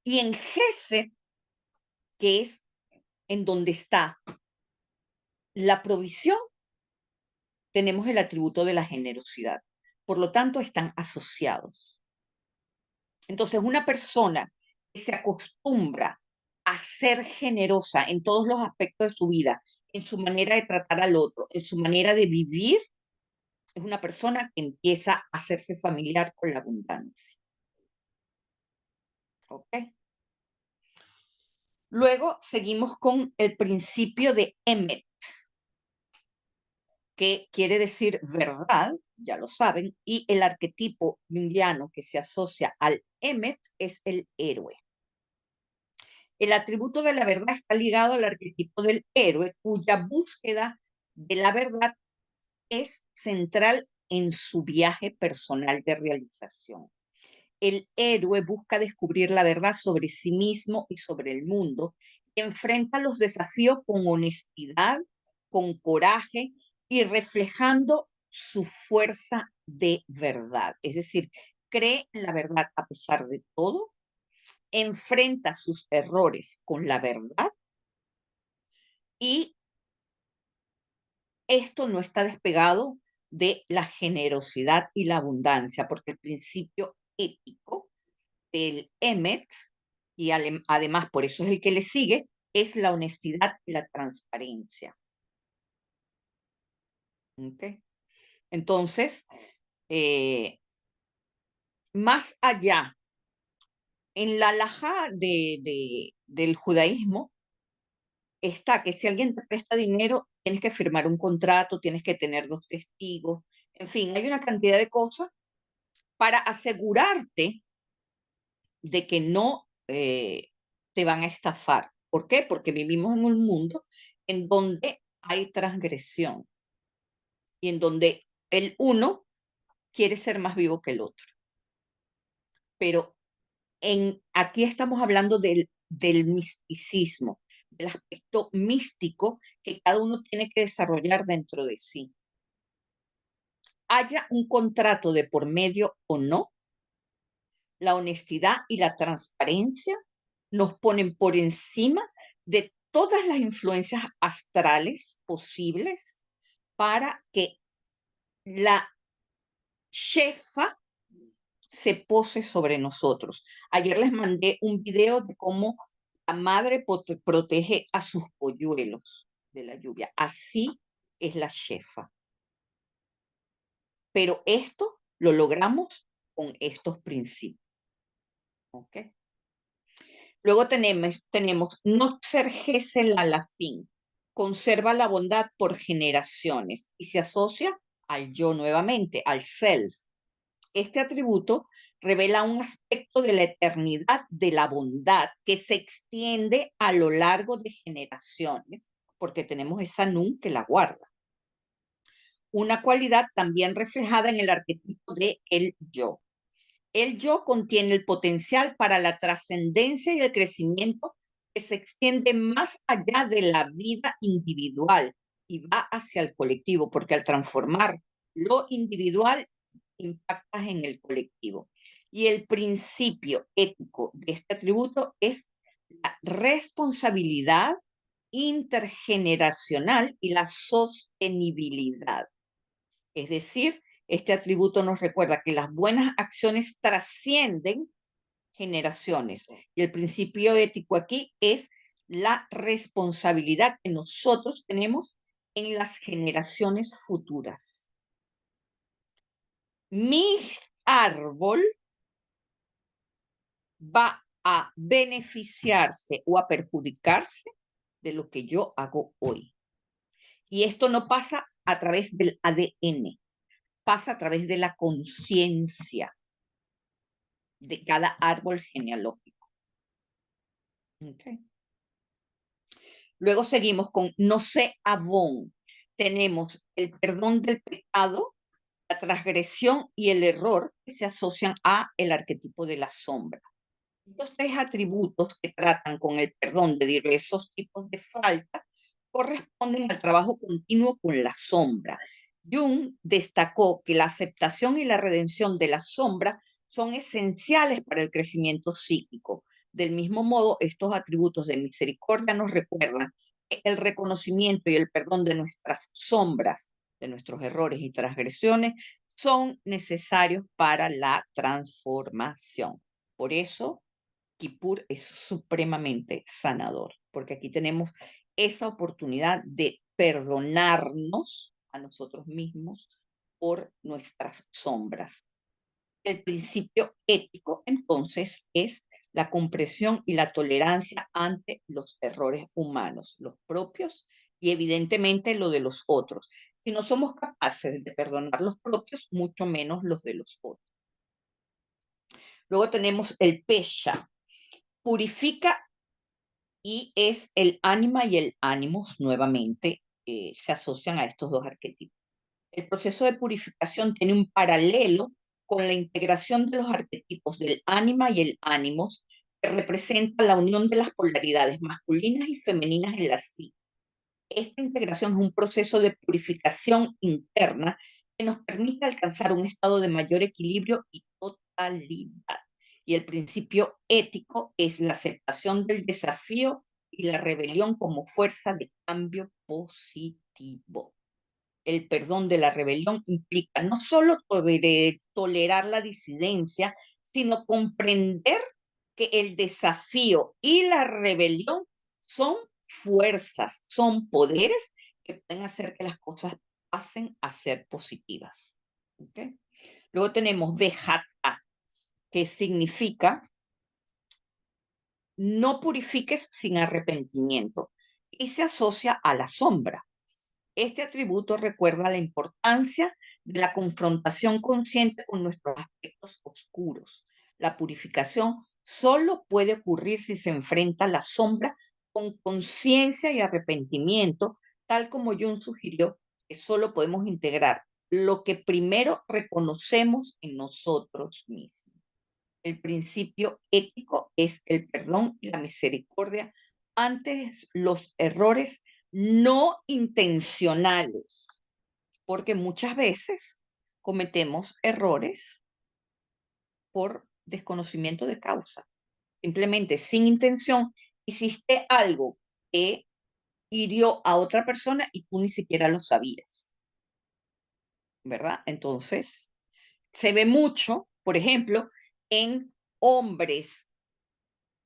S1: Y en Gesed, que es en donde está la provisión, tenemos el atributo de la generosidad. Por lo tanto, están asociados. Entonces, una persona que se acostumbra a ser generosa en todos los aspectos de su vida, en su manera de tratar al otro, en su manera de vivir, Es una persona que empieza a hacerse familiar con la abundancia. ¿Ok? Luego seguimos con el principio de Emmet, que quiere decir verdad, ya lo saben, y el arquetipo junguiano que se asocia al Emmet es el héroe. El atributo de la verdad está ligado al arquetipo del héroe, cuya búsqueda de la verdad es central en su viaje personal de realización. El héroe busca descubrir la verdad sobre sí mismo y sobre el mundo, y enfrenta los desafíos con honestidad, con coraje y reflejando su fuerza de verdad. Es decir, cree en la verdad a pesar de todo, enfrenta sus errores con la verdad y esto no está despegado de la generosidad y la abundancia, porque el principio ético del Emmet, y además por eso es el que le sigue, es la honestidad y la transparencia. ¿Ok? Entonces, más allá, en la halajá del judaísmo está que si alguien te presta dinero, tienes que firmar un contrato, tienes que tener 2 testigos, en fin, hay una cantidad de cosas para asegurarte de que no te van a estafar. ¿Por qué? Porque vivimos en un mundo en donde hay transgresión y en donde el uno quiere ser más vivo que el otro. Pero aquí estamos hablando del misticismo, del aspecto místico que cada uno tiene que desarrollar dentro de sí. Haya un contrato de por medio o no, la honestidad y la transparencia nos ponen por encima de todas las influencias astrales posibles para que la shefa se pose sobre nosotros. Ayer les mandé un video de cómo la madre protege a sus polluelos de la lluvia. Así es la shefa. Pero esto lo logramos con estos principios. ¿Ok? Luego tenemos no exergese la fin, conserva la bondad por generaciones y se asocia al yo nuevamente, al self. Este atributo revela un aspecto de la eternidad de la bondad que se extiende a lo largo de generaciones, porque tenemos esa nun que la guarda. Una cualidad también reflejada en el arquetipo de el yo. El yo contiene el potencial para la trascendencia y el crecimiento que se extiende más allá de la vida individual y va hacia el colectivo, porque al transformar lo individual impactas en el colectivo. Y el principio ético de este atributo es la responsabilidad intergeneracional y la sostenibilidad. Es decir, este atributo nos recuerda que las buenas acciones trascienden generaciones. Y el principio ético aquí es la responsabilidad que nosotros tenemos en las generaciones futuras. Mi árbol va a beneficiarse o a perjudicarse de lo que yo hago hoy. Y esto no pasa a través del ADN, pasa a través de la conciencia de cada árbol genealógico. Okay. Luego seguimos con no se abón. Tenemos el perdón del pecado, la transgresión y el error que se asocian a el arquetipo de la sombra. Estos 3 atributos que tratan con el perdón de diversos tipos de falta corresponden al trabajo continuo con la sombra. Jung destacó que la aceptación y la redención de la sombra son esenciales para el crecimiento psíquico. Del mismo modo, estos atributos de misericordia nos recuerdan que el reconocimiento y el perdón de nuestras sombras, de nuestros errores y transgresiones, son necesarios para la transformación. Por eso, Kippur es supremamente sanador, porque aquí tenemos esa oportunidad de perdonarnos a nosotros mismos por nuestras sombras. El principio ético, entonces, es la comprensión y la tolerancia ante los errores humanos, los propios y evidentemente lo de los otros. Si no somos capaces de perdonar los propios, mucho menos los de los otros. Luego tenemos el pesha, purifica y es el ánima y el ánimos nuevamente se asocian a estos dos arquetipos. El proceso de purificación tiene un paralelo con la integración de los arquetipos del ánima y el ánimos, que representa la unión de las polaridades masculinas y femeninas en la psique. Esta integración es un proceso de purificación interna que nos permite alcanzar un estado de mayor equilibrio y totalidad. Y el principio ético es la aceptación del desafío y la rebelión como fuerza de cambio positivo. El perdón de la rebelión implica no solo tolerar la disidencia, sino comprender que el desafío y la rebelión son fuerzas, son poderes que pueden hacer que las cosas pasen a ser positivas. ¿Okay? Luego tenemos vejata, que significa no purifiques sin arrepentimiento y se asocia a la sombra. Este atributo recuerda la importancia de la confrontación consciente con nuestros aspectos oscuros. La purificación solo puede ocurrir si se enfrenta a la sombra con conciencia y arrepentimiento, tal como Jung sugirió que solo podemos integrar lo que primero reconocemos en nosotros mismos. El principio ético es el perdón y la misericordia ante los errores no intencionales, porque muchas veces cometemos errores por desconocimiento de causa. Simplemente sin intención hiciste algo que hirió a otra persona y tú ni siquiera lo sabías, ¿verdad? Entonces, se ve mucho, por ejemplo, en hombres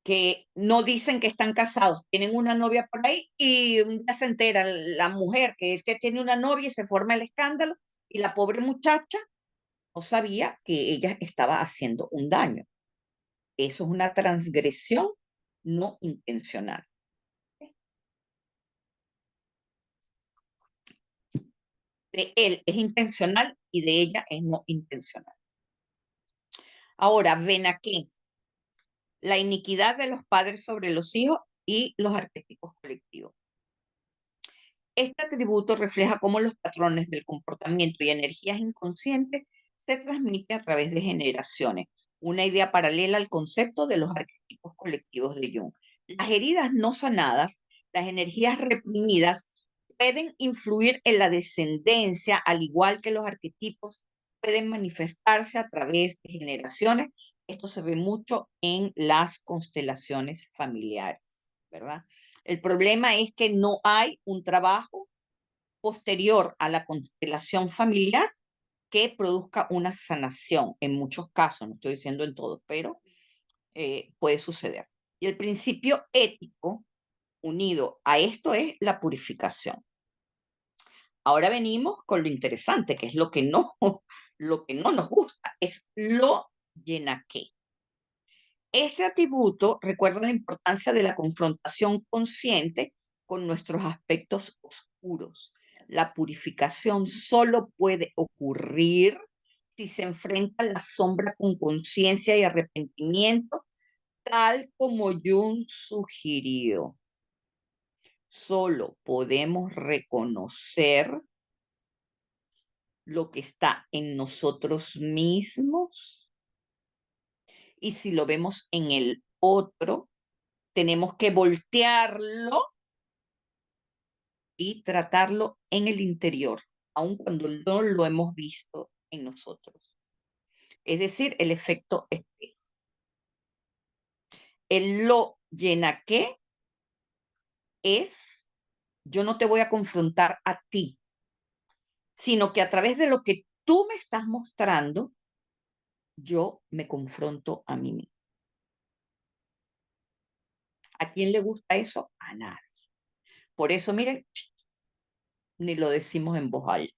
S1: que no dicen que están casados, tienen una novia por ahí y un día se entera la mujer que es que tiene una novia y se forma el escándalo y la pobre muchacha no sabía que ella estaba haciendo un daño. Eso es una transgresión no intencional. De él es intencional y de ella es no intencional. Ahora, ven aquí, la iniquidad de los padres sobre los hijos y los arquetipos colectivos. Este atributo refleja cómo los patrones del comportamiento y energías inconscientes se transmiten a través de generaciones, una idea paralela al concepto de los arquetipos colectivos de Jung. Las heridas no sanadas, las energías reprimidas, pueden influir en la descendencia, al igual que los arquetipos pueden manifestarse a través de generaciones. Esto se ve mucho en las constelaciones familiares, ¿verdad? El problema es que no hay un trabajo posterior a la constelación familiar que produzca una sanación. En muchos casos, no estoy diciendo en todos, pero puede suceder. Y el principio ético unido a esto es la purificación. Ahora venimos con lo interesante, que es lo que no, lo que no nos gusta, es lo llenaqué. Este atributo recuerda la importancia de la confrontación consciente con nuestros aspectos oscuros. La purificación solo puede ocurrir si se enfrenta la sombra con conciencia y arrepentimiento, tal como Jung sugirió. Solo podemos reconocer lo que está en nosotros mismos y si lo vemos en el otro, tenemos que voltearlo y tratarlo en el interior, aun cuando no lo hemos visto en nosotros. Es decir, el efecto espejo. El lo llena que es, yo no te voy a confrontar a ti, sino que a través de lo que tú me estás mostrando, yo me confronto a mí mismo. ¿A quién le gusta eso? A nadie. Por eso, miren, ni lo decimos en voz alta.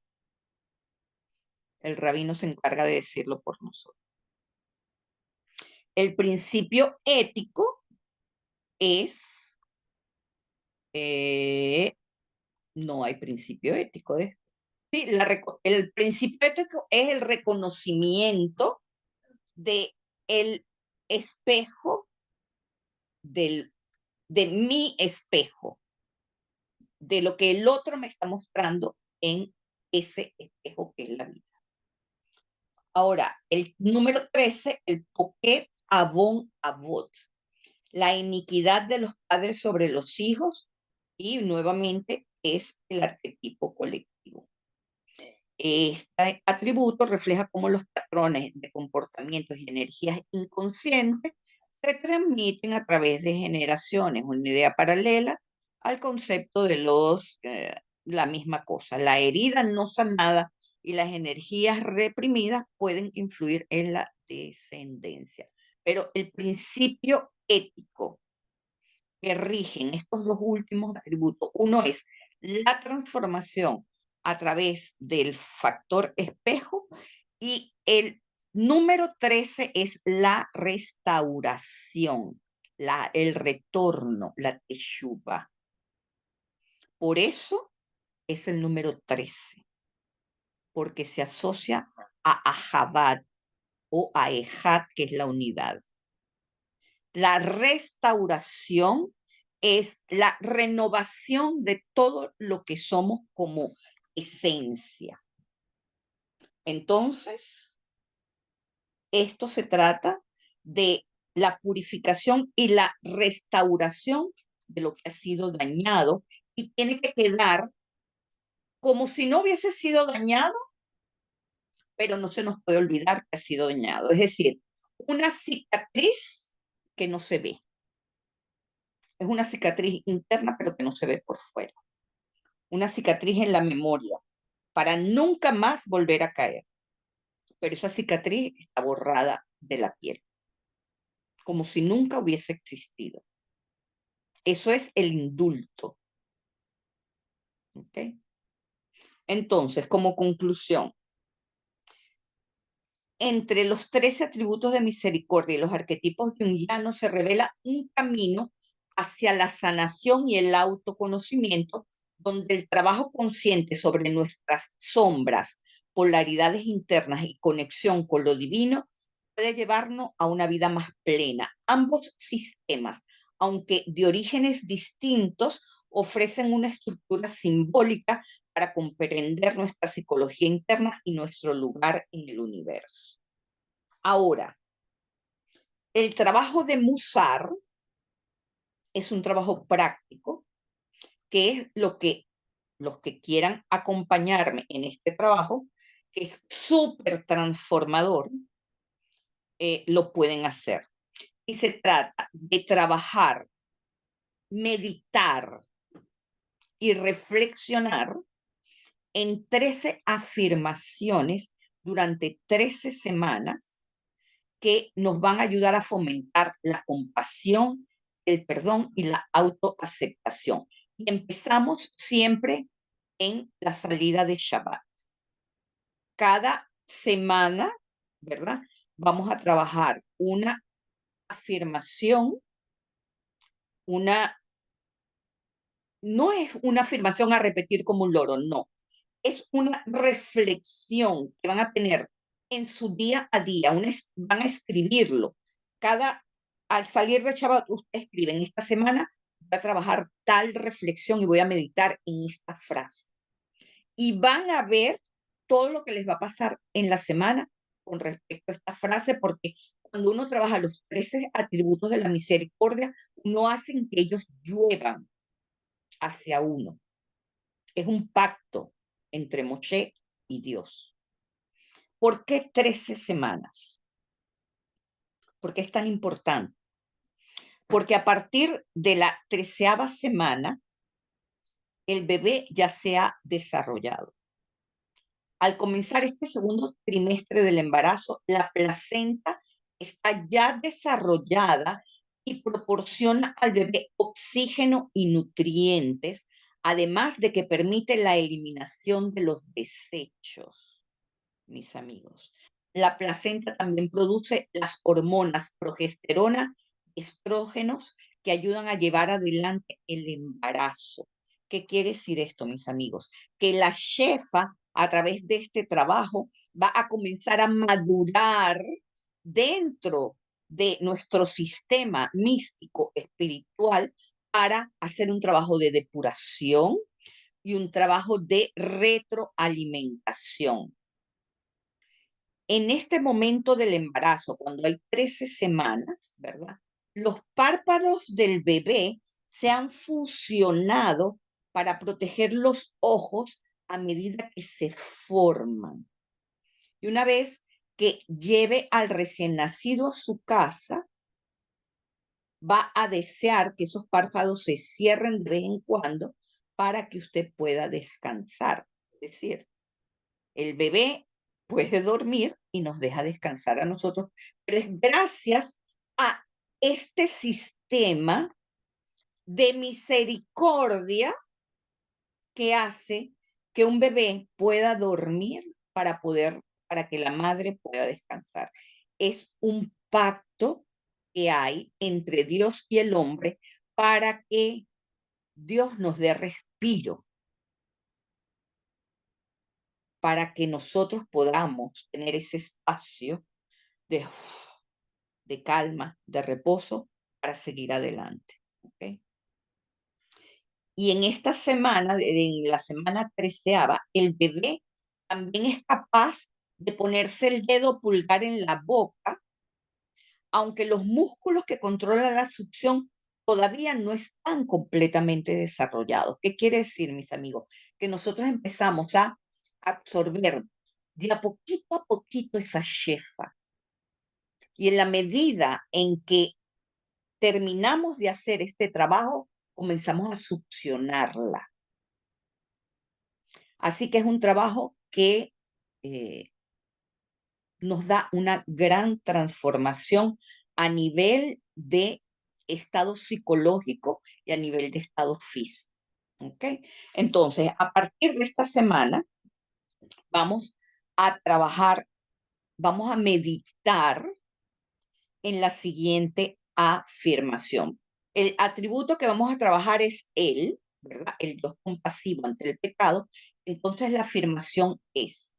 S1: El rabino se encarga de decirlo por nosotros. El principio ético es, no hay principio ético. Sí, el principio ético es el reconocimiento de el espejo de mi espejo, de lo que el otro me está mostrando en ese espejo que es la vida. Ahora, el número 13, el Poket Avon Avot, la iniquidad de los padres sobre los hijos, y nuevamente es el arquetipo colectivo. Este atributo refleja cómo los patrones de comportamientos y energías inconscientes se transmiten a través de generaciones, una idea paralela al concepto de la misma cosa. La herida no sanada y las energías reprimidas pueden influir en la descendencia. Pero el principio ético que rigen estos dos últimos atributos, uno es la transformación a través del factor espejo y el número 13 es la restauración, el retorno, la teshuva. Por eso es el número 13, porque se asocia a Ahabad o a Ejad, que es la unidad. La restauración es la renovación de todo lo que somos como esencia. Entonces, esto se trata de la purificación y la restauración de lo que ha sido dañado y tiene que quedar como si no hubiese sido dañado, pero no se nos puede olvidar que ha sido dañado. Es decir, una cicatriz que no se ve. Es una cicatriz interna, pero que no se ve por fuera. Una cicatriz en la memoria, para nunca más volver a caer. Pero esa cicatriz está borrada de la piel, como si nunca hubiese existido. Eso es el indulto. ¿Okay? Entonces, como conclusión, entre los 13 atributos de misericordia y los arquetipos junguianos se revela un camino hacia la sanación y el autoconocimiento, donde el trabajo consciente sobre nuestras sombras, polaridades internas y conexión con lo divino puede llevarnos a una vida más plena. Ambos sistemas, aunque de orígenes distintos, ofrecen una estructura simbólica para comprender nuestra psicología interna y nuestro lugar en el universo. Ahora, el trabajo de Musar es un trabajo práctico, que es lo que los que quieran acompañarme en este trabajo, que es súper transformador, lo pueden hacer. Y se trata de trabajar, meditar y reflexionar en 13 afirmaciones durante 13 semanas que nos van a ayudar a fomentar la compasión, el perdón y la autoaceptación. Y empezamos siempre en la salida de Shabbat. Cada semana, ¿verdad? Vamos a trabajar una afirmación, no es una afirmación a repetir como un loro, no. Es una reflexión que van a tener en su día a día, van a escribirlo. Al salir de Shabbat, ustedes escriben, esta semana voy a trabajar tal reflexión y voy a meditar en esta frase. Y van a ver todo lo que les va a pasar en la semana con respecto a esta frase, porque cuando uno trabaja los 13 atributos de la misericordia, no hacen que ellos lluevan hacia uno. Es un pacto entre Moshe y Dios. ¿Por qué 13 semanas? ¿Por qué es tan importante? Porque a partir de la 13ª semana, el bebé ya se ha desarrollado. Al comenzar este segundo trimestre del embarazo, la placenta está ya desarrollada y proporciona al bebé oxígeno y nutrientes, además de que permite la eliminación de los desechos. mis amigos. La placenta también produce las hormonas progesterona, estrógenos, que ayudan a llevar adelante el embarazo. ¿Qué quiere decir esto, mis amigos? Que la shefa, a través de este trabajo, va a comenzar a madurar dentro de nuestro sistema místico espiritual para hacer un trabajo de depuración y un trabajo de retroalimentación. En este momento del embarazo, cuando hay 13 semanas, ¿verdad? Los párpados del bebé se han fusionado para proteger los ojos a medida que se forman. Y una vez que lleve al recién nacido a su casa, va a desear que esos párpados se cierren de vez en cuando para que usted pueda descansar. Es decir, el bebé puede dormir y nos deja descansar a nosotros, pero es gracias a este sistema de misericordia que hace que un bebé pueda dormir para que la madre pueda descansar. Es un pacto que hay entre Dios y el hombre para que Dios nos dé respiro, para que nosotros podamos tener ese espacio de, de calma, de reposo, para seguir adelante. ¿Ok? Y en esta semana, en la semana 13ª, el bebé también es capaz de ponerse el dedo pulgar en la boca, aunque los músculos que controlan la succión todavía no están completamente desarrollados. ¿Qué quiere decir, mis amigos? Que nosotros empezamos a absorber de a poquito esa shefa. Y en la medida en que terminamos de hacer este trabajo, comenzamos a succionarla. Así que es un trabajo que eh, nos da una gran transformación a nivel de estado psicológico y a nivel de estado físico. ¿Ok? Entonces, a partir de esta semana, vamos a trabajar, vamos a meditar en la siguiente afirmación. El atributo que vamos a trabajar es el, ¿verdad? El Dios compasivo ante el pecado. Entonces la afirmación es: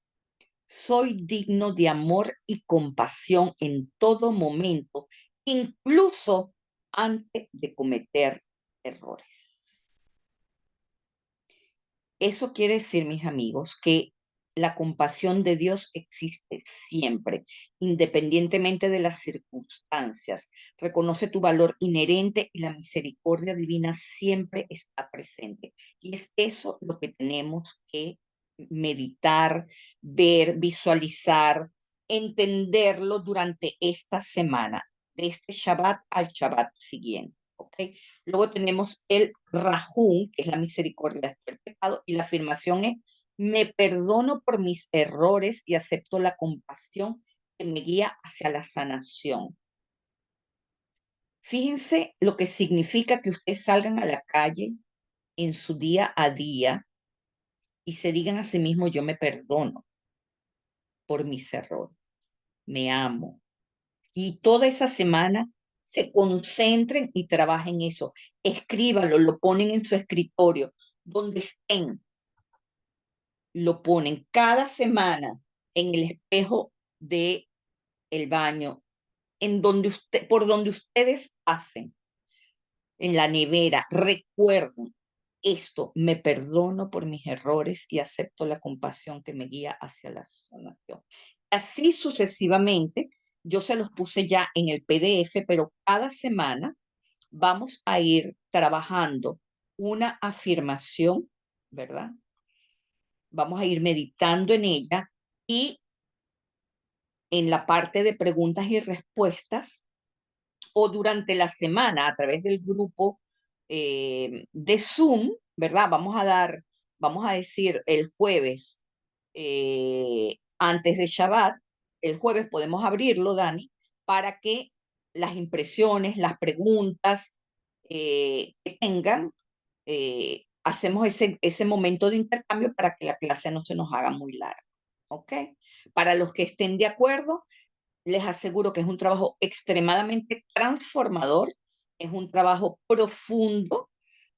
S1: soy digno de amor y compasión en todo momento, incluso antes de cometer errores. Eso quiere decir, mis amigos, que la compasión de Dios existe siempre, independientemente de las circunstancias. Reconoce tu valor inherente y la misericordia divina siempre está presente. Y es eso lo que tenemos que meditar, ver, visualizar, entenderlo durante esta semana, de este Shabbat al Shabbat siguiente. ¿Ok? Luego tenemos el Rahum, que es la misericordia del pecado, y la afirmación es: me perdono por mis errores y acepto la compasión que me guía hacia la sanación. Fíjense lo que significa que ustedes salgan a la calle en su día a día y se digan a sí mismos: yo me perdono por mis errores, me amo. Y toda esa semana se concentren y trabajen eso. Escríbanlo, lo ponen en su escritorio, donde estén, lo ponen cada semana en el espejo de el baño, por donde ustedes pasen, en la nevera. Recuerden esto: me perdono por mis errores y acepto la compasión que me guía hacia la sanación. Así sucesivamente. Yo se los puse ya en el PDF, pero cada semana vamos a ir trabajando una afirmación, ¿verdad? Vamos a ir meditando en ella, y en la parte de preguntas y respuestas, o durante la semana a través del grupo de Zoom, ¿verdad? Vamos a decir el jueves, antes de Shabbat, el jueves podemos abrirlo, Dani, para que las impresiones, las preguntas que tengan, hacemos ese momento de intercambio para que la clase no se nos haga muy larga. ¿Ok? para los que estén de acuerdo, les aseguro que es un trabajo extremadamente transformador, es un trabajo profundo,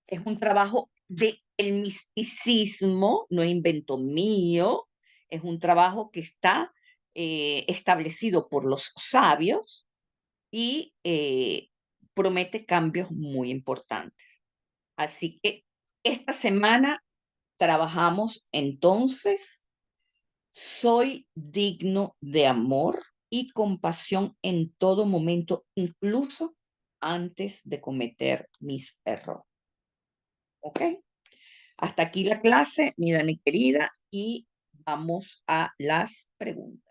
S1: es un trabajo de el misticismo, no es invento mío, es un trabajo que está establecido por los sabios y promete cambios muy importantes. Así que esta semana trabajamos entonces, soy digno de amor y compasión en todo momento, incluso antes de cometer mis errores. ¿Ok? Hasta aquí la clase, mi Dani querida, y vamos a las preguntas.